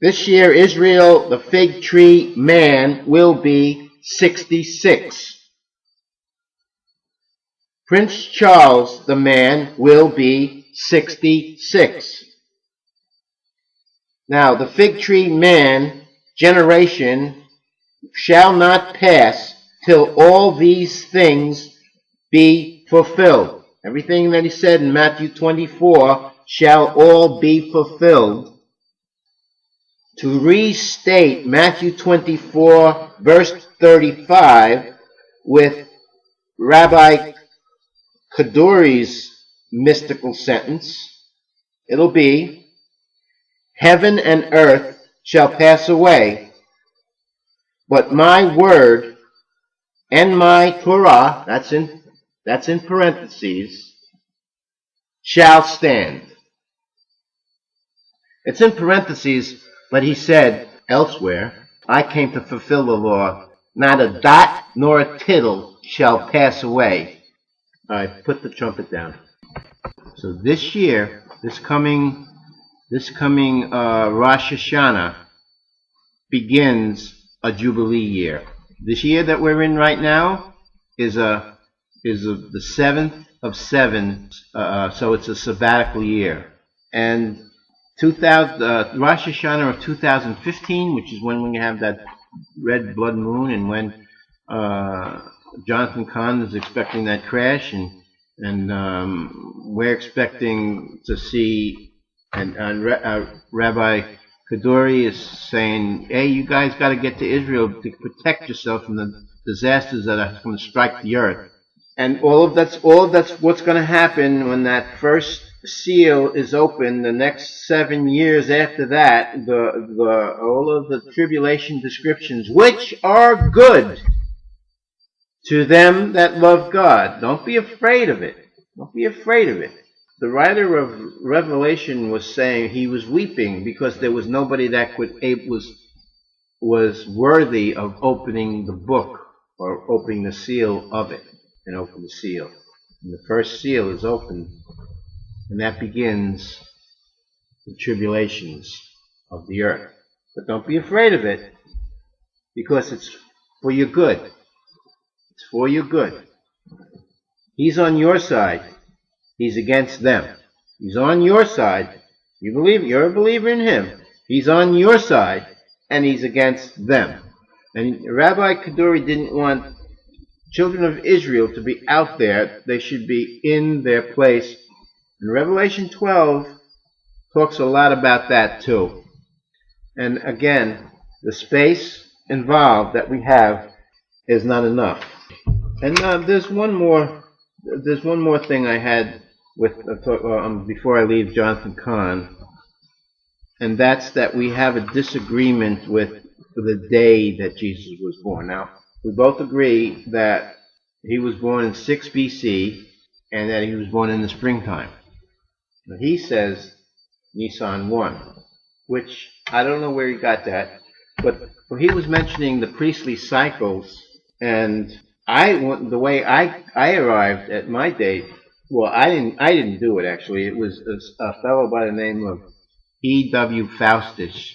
Speaker 1: This year Israel, the fig tree man, will be 66. Prince Charles, the man, will be 66. Now, the fig tree man generation shall not pass till all these things be fulfilled. Everything that he said in Matthew 24 shall all be fulfilled. To restate Matthew 24 verse 35 with Rabbi Kaduri's mystical sentence, it'll be, heaven and earth shall pass away, but my word and my torah, that's in parentheses, shall stand. It's in parentheses, but he said elsewhere, I came to fulfill the law. Not a dot nor a tittle shall pass away. I put the trumpet down. So this year, this coming Rosh Hashanah begins a jubilee year. This year that we're in right now is the 7th of 7, so it's a sabbatical year. And Rosh Hashanah of 2015, which is when we have that red blood moon, and when Jonathan Kahn is expecting that crash, and we're expecting to see, and Rabbi Kaduri is saying, hey, you guys got to get to Israel to protect yourself from the disasters that are going to strike the earth. And all of that's what's going to happen when that first seal is open. The next 7 years after that, all of the tribulation descriptions, which are good to them that love God. Don't be afraid of it. Don't be afraid of it. The writer of Revelation was saying he was weeping because there was nobody that was worthy of opening the book or opening the seal of it, and open the seal. And the first seal is opened, and that begins the tribulations of the earth. But don't be afraid of it, because it's for your good. It's for your good. He's on your side. He's against them. He's on your side. You're a believer in him. He's on your side, and he's against them. And Rabbi Kaduri didn't want children of Israel to be out there. They should be in their place. And Revelation 12 talks a lot about that too. And again, the space involved that we have is not enough. And there's one more thing I had with before I leave Jonathan Kahn, and that's that we have a disagreement with the day that Jesus was born. Now, we both agree that he was born in 6 BC and that he was born in the springtime. Now, he says Nisan 1, which I don't know where he got that, but he was mentioning the priestly cycles, and the way I arrived at my date, well, I didn't do it actually. It was a fellow by the name of E.W. Faustus,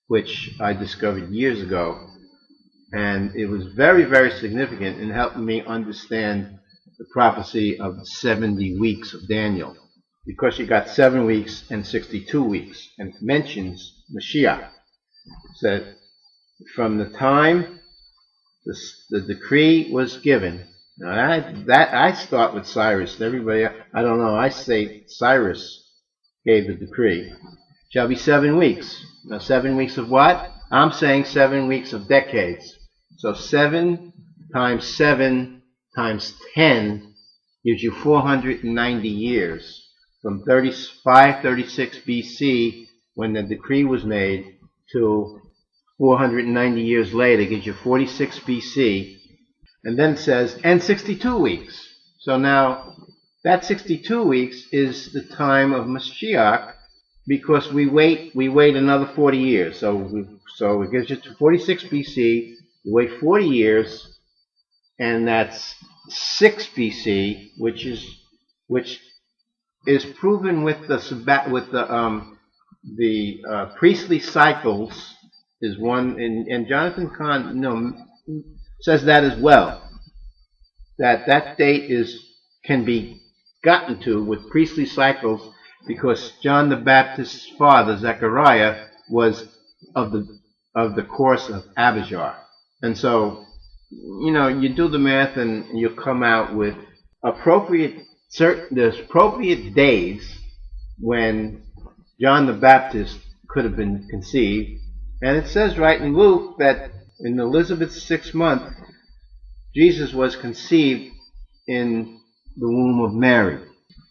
Speaker 1: which I discovered years ago, and it was very, very significant in helping me understand the prophecy of the 70 weeks of Daniel, because you got 7 weeks and 62 weeks, and it mentions Mashiach. It said from the time the decree was given. Now I start with Cyrus. Everybody, I don't know. I say Cyrus gave the decree. Shall be 7 weeks. Now 7 weeks of what? I'm saying 7 weeks of decades. So 7 times 7 times 10 gives you 490 years. From 536 BC, when the decree was made, to 490 years later gives you 46 BC. And then it says, and 62 weeks. So now, that 62 weeks is the time of Mashiach, because we wait another 40 years. So it gives you to 46 BC, you wait 40 years, and that's 6 BC, which is proven with the priestly cycles is one, and Jonathan Kahn says that as well, that date can be gotten to with priestly cycles, because John the Baptist's father, Zechariah, was of the course of Abijah. And so, you do the math and you come out with there's appropriate days when John the Baptist could have been conceived, and it says right in Luke that in Elizabeth's 6th month, Jesus was conceived in the womb of Mary.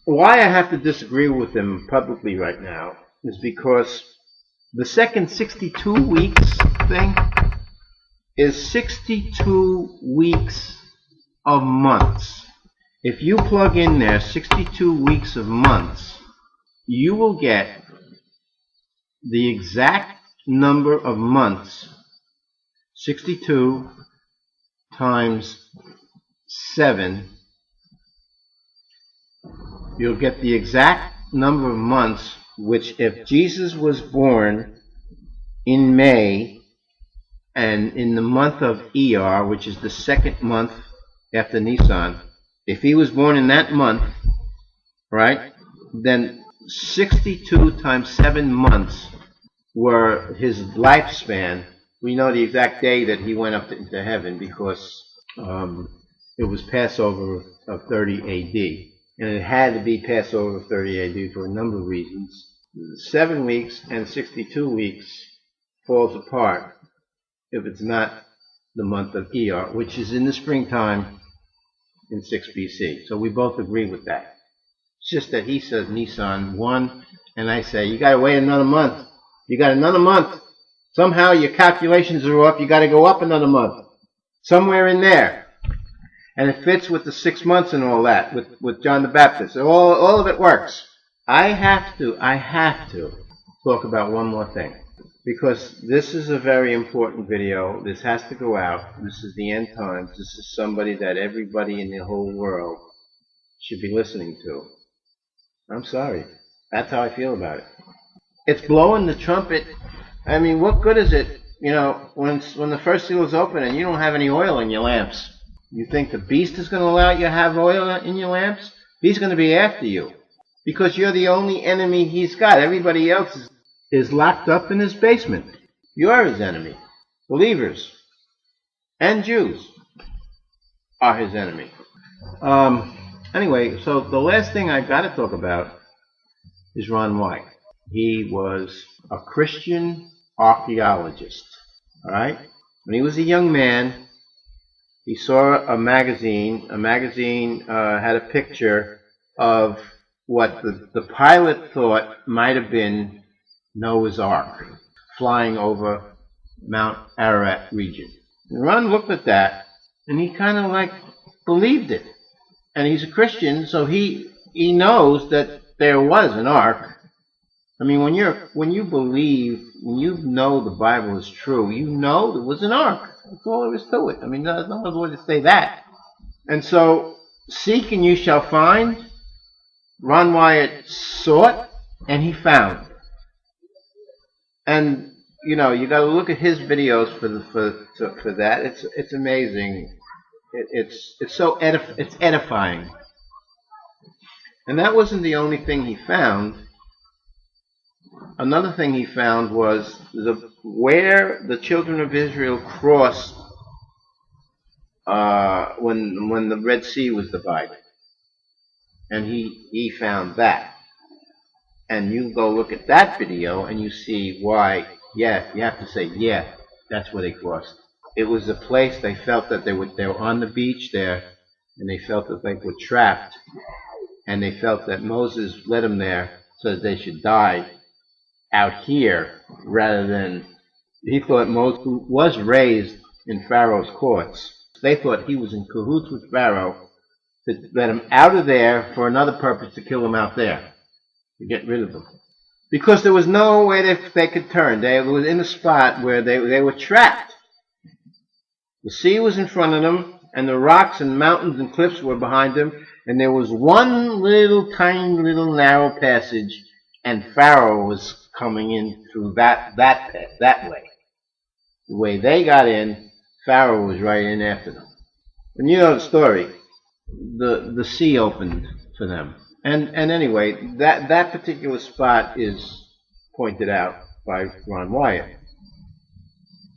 Speaker 1: Why I have to disagree with him publicly right now is because the second 62 weeks thing is 62 weeks of months. If you plug in there 62 weeks of months, you will get the exact number of months. 62 times 7, you'll get the exact number of months, which if Jesus was born in May and in the month of ER, which is the 2nd month after Nisan, if he was born in that month, right, then 62 times 7 months were his lifespan. We know the exact day that he went up into heaven because it was Passover of 30 AD. And it had to be Passover of 30 AD for a number of reasons. 7 weeks and 62 weeks falls apart if it's not the month of ER, which is in the springtime in 6 BC. So we both agree with that. It's just that he says Nisan 1, and I say, you got to wait another month. You got another month. Somehow your calculations are off. You got to go up another month. Somewhere in there. And it fits with the 6 months and all that, with John the Baptist. All of it works. I have to talk about one more thing. Because this is a very important video. This has to go out. This is the end times. This is somebody that everybody in the whole world should be listening to. I'm sorry. That's how I feel about it. It's blowing the trumpet. I mean, what good is it, you know, when the first seal is open and you don't have any oil in your lamps? You think the beast is going to allow you to have oil in your lamps? He's going to be after you. Because you're the only enemy he's got. Everybody else is locked up in his basement. You're his enemy. Believers and Jews are his enemy. Anyway, so the last thing I got to talk about is Ron White. He was a Christian archaeologist. All right? When he was a young man, he saw a magazine. A magazine had a picture of what the pilot thought might have been Noah's Ark flying over Mount Ararat region. And Ron looked at that and he kind of like believed it. And he's a Christian, so he knows that there was an ark. I mean, when you believe, when you know the Bible is true, you know there was an ark. That's all there is to it. I mean, there's no other way to say that. And so, seek and you shall find. Ron Wyatt sought and he found. And you know, you got to look at his videos for that. It's amazing. It's so it's edifying. And that wasn't the only thing he found. Another thing he found was where the children of Israel crossed when the Red Sea was divided. And he found that. And you go look at that video and you see why, yeah, you have to say, yeah, that's where they crossed. It was a place they felt that they were on the beach there, and they felt that they were trapped, and they felt that Moses led them there so that they should die out here rather than, he thought Moses was raised in Pharaoh's courts. They thought he was in cahoots with Pharaoh to let him out of there for another purpose, to kill him out there, to get rid of them. Because there was no way they could turn. They were in a spot where they were trapped. The sea was in front of them, and the rocks and mountains and cliffs were behind them, and there was one little tiny little narrow passage, and Pharaoh was coming in through that way. The way they got in, Pharaoh was right in after them. And you know the story. The sea opened for them. And anyway, that particular spot is pointed out by Ron Wyatt.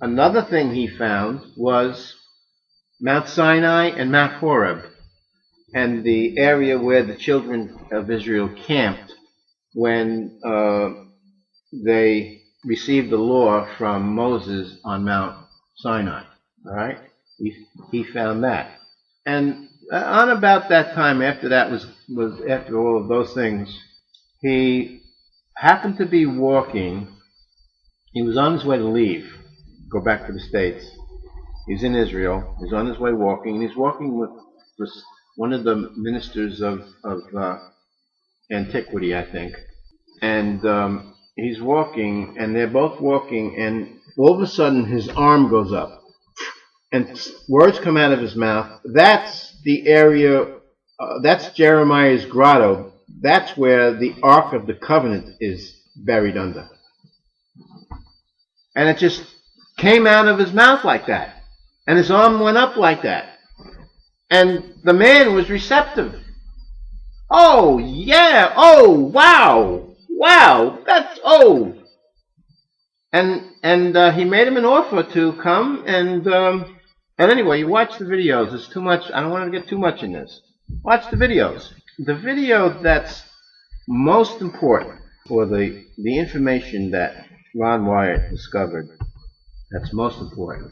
Speaker 1: Another thing he found was Mount Sinai and Mount Horeb. and the area where the children of Israel camped when they received the law from Moses on Mount Sinai. All right, he found that, and on about that time, after that was after all of those things, he happened to be walking. He was on his way to leave, go back to the States. He's in Israel. He's on his way walking, and he's walking with one of the ministers of antiquity, I think. And he's walking, and they're both walking, and all of a sudden his arm goes up, and words come out of his mouth. That's the area, that's Jeremiah's grotto. That's where the Ark of the Covenant is buried under. And it just came out of his mouth like that. And his arm went up like that. And the man was receptive. Oh, yeah. Oh, wow. Wow. That's, oh. And he made him an offer to come. And anyway, you watch the videos. It's too much. I don't want to get too much in this. Watch the videos. The video that's most important, or the information that Ron Wyatt discovered that's most important,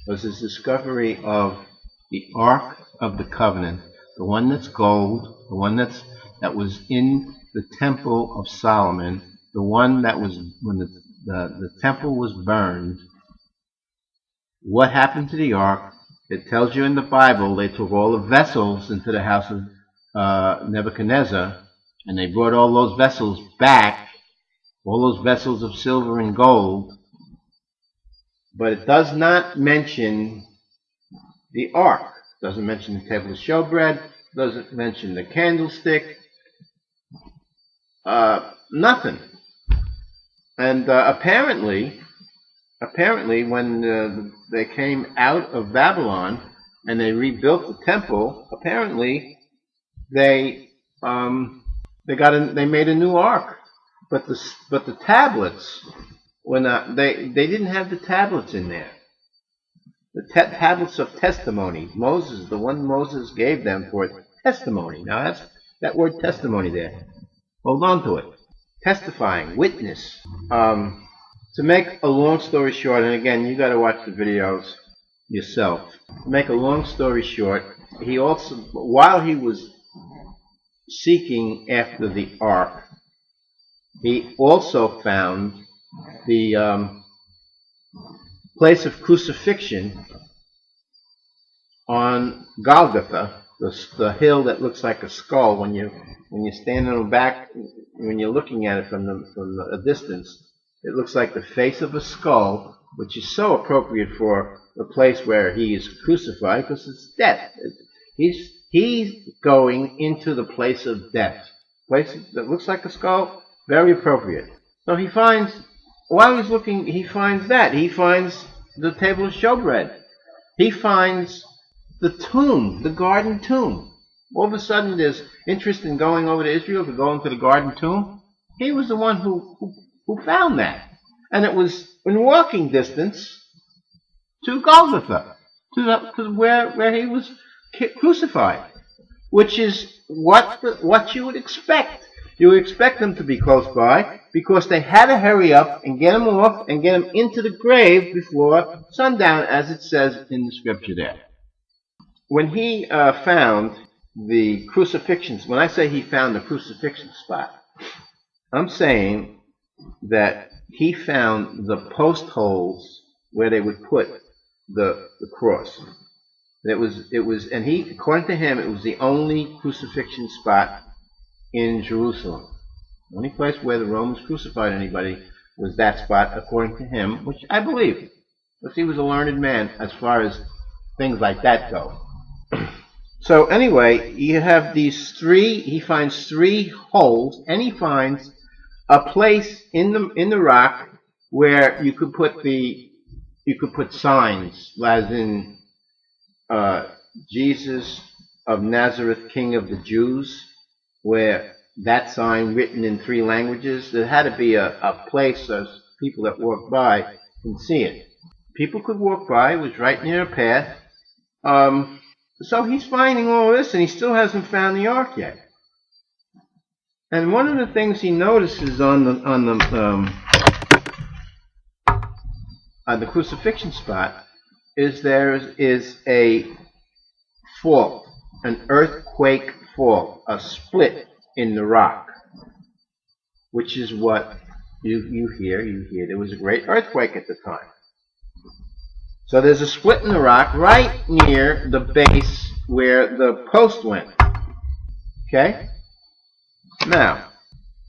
Speaker 1: was his discovery of the Ark of the Covenant, the one that's gold, the one that was in the Temple of Solomon, the one that was when the temple was burned. What happened to the Ark? It tells you in the Bible they took all the vessels into the house of Nebuchadnezzar, and they brought all those vessels back, all those vessels of silver and gold, but it does not mention the ark. It doesn't mention the table of showbread. It doesn't mention the candlestick. Nothing. And apparently, when they came out of Babylon and they rebuilt the temple, apparently they made a new ark. But the tablets were not. They didn't have the tablets in there. The tablets of testimony. Moses, the one Moses gave them for testimony. Now that's that word testimony there. Hold on to it. Testifying, witness. To make a long story short, and again, you got to watch the videos yourself. To make a long story short, he also, while he was seeking after the ark, he also found the place of crucifixion on Golgotha, the hill that looks like a skull when you stand on the back, when you're looking at it from a distance. It looks like the face of a skull, which is so appropriate for the place where he is crucified, because it's death. He's going into the place of death. Place that looks like a skull, very appropriate. So he finds, while he's looking, he finds that. He finds the table of showbread. He finds the tomb, the garden tomb. All of a sudden there's interest in going over to Israel to go into the garden tomb. He was the one who found that. And it was in walking distance to Golgotha, to where he was crucified, which is what you would expect. You would expect them to be close by, because they had to hurry up and get him off and get him into the grave before sundown, as it says in the scripture there. When he found the crucifixions, when I say he found the crucifixion spot, I'm saying that he found the post holes where they would put the cross. It was, and he, according to him, it was the only crucifixion spot in Jerusalem. The only place where the Romans crucified anybody was that spot, according to him, which I believe, because he was a learned man as far as things like that go. So anyway, you have these three. He finds three holes, and he finds a place in the rock where you could put signs, as in Jesus of Nazareth, King of the Jews, where that sign written in 3 languages. There had to be a place so people that walked by can see it. People could walk by. It was right near a path. So he's finding all this, and he still hasn't found the ark yet. And one of the things he notices on the crucifixion spot is there is a fault, an earthquake fault, a split in the rock, which is what you hear. There was a great earthquake at the time. So there's a split in the rock right near the base where the post went. Okay? Now,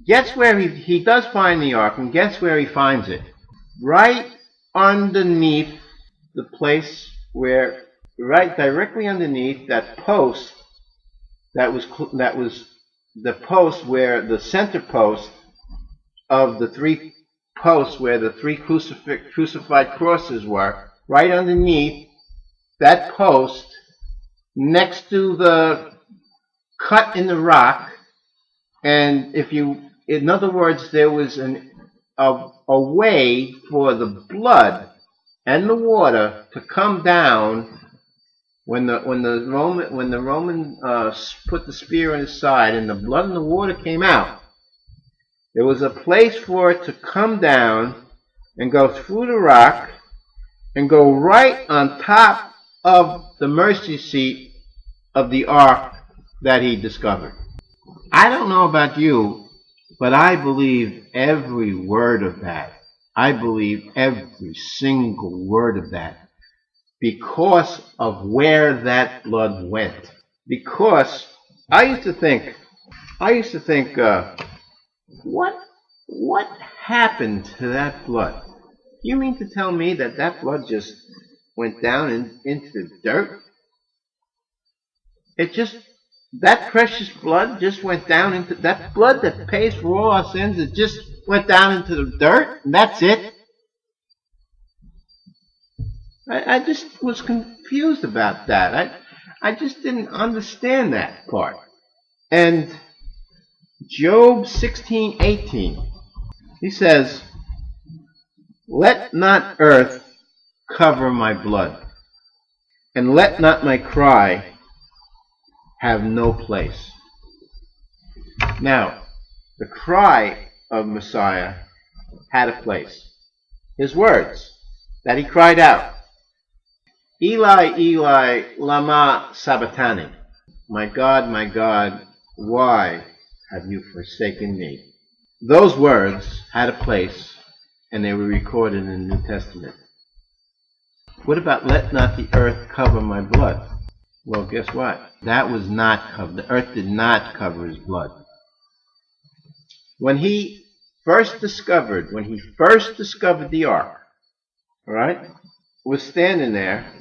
Speaker 1: guess where he does find the ark, and guess where he finds it? Right underneath the place where, right directly underneath that post, that was the post where the center post of the three posts where the three crucified crosses were, right underneath that post, next to the cut in the rock. And in other words, there was a way for the blood and the water to come down when the Roman put the spear in his side, and the blood and the water came out. There was a place for it to come down and go through the rock and go right on top of the mercy seat of the ark that he discovered. I don't know about you, but I believe every word of that. I believe every single word of that, because of where that blood went. Because I used to think, what happened to that blood? You mean to tell me that that blood just went down into the dirt? That precious blood just went down into, that blood that pays for all our sins, it just went down into the dirt, and that's it? I just was confused about that. I just didn't understand that part. And Job 16:18, he says, "Let not earth cover my blood, and let not my cry have no place." Now, the cry of Messiah had a place. His words that he cried out, "Eli, Eli, lama sabachthani." My God, why have you forsaken me? Those words had a place, and they were recorded in the New Testament. What about "let not the earth cover my blood"? Well, guess what? That was not covered. The earth did not cover his blood. When he first discovered the ark, all right, was standing there,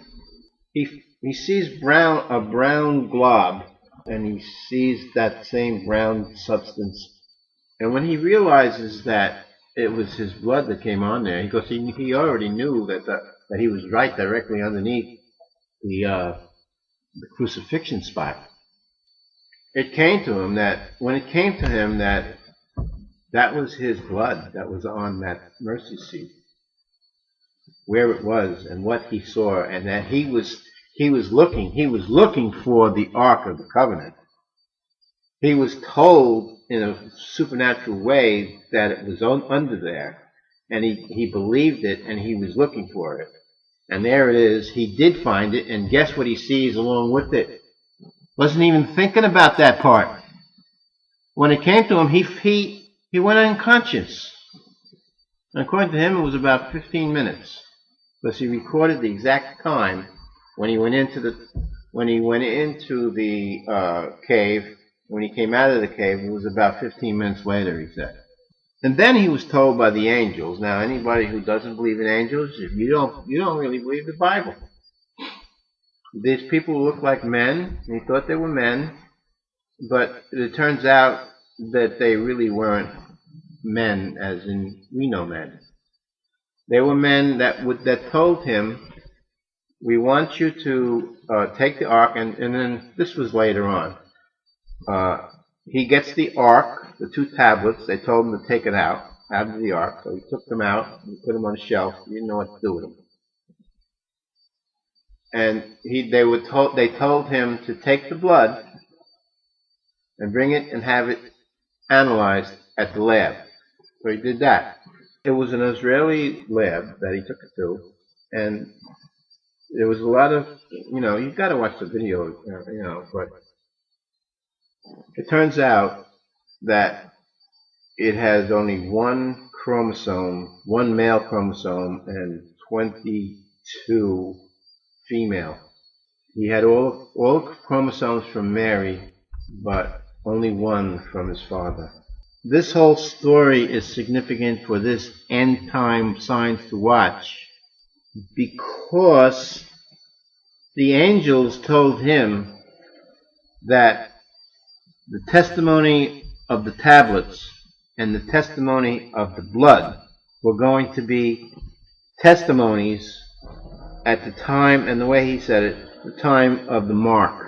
Speaker 1: he sees a brown glob, and he sees that same brown substance. And when he realizes that it was his blood that came on there, because he already knew that he was right directly underneath the crucifixion spot. It came to him that that was his blood that was on that mercy seat, where it was and what he saw, and that he was looking for the Ark of the Covenant. He was told in a supernatural way that it was under there, and he believed it, and he was looking for it. And there it is. He did find it, and guess what he sees along with it? Wasn't even thinking about that part. When it came to him, he went unconscious. And according to him, it was about 15 minutes, because he recorded the exact time when he went into the cave. When he came out of the cave, it was about 15 minutes later, he said. And then he was told by the angels. Now, anybody who doesn't believe in angels, if you don't really believe the Bible. These people look like men, and he thought they were men, but it turns out that they really weren't men, as in we know men. They were men that told him, "We want you to take the ark," and then this was later on. He gets the ark, the 2 tablets. They told him to take it out of the ark, so he took them out and put them on a shelf. He didn't know what to do with them. and they told him to take the blood and bring it and have it analyzed at the lab. So he did that. It was an Israeli lab that he took it to, and there was a lot of, you've got to watch the video, but it turns out that it has only one chromosome, one male chromosome, and 22 female. He had all chromosomes from Mary, but only one from his father. This whole story is significant for this end time signs to watch, because the angels told him that the testimony of the tablets and the testimony of the blood were going to be testimonies at the time, and the way he said it, the time of the mark.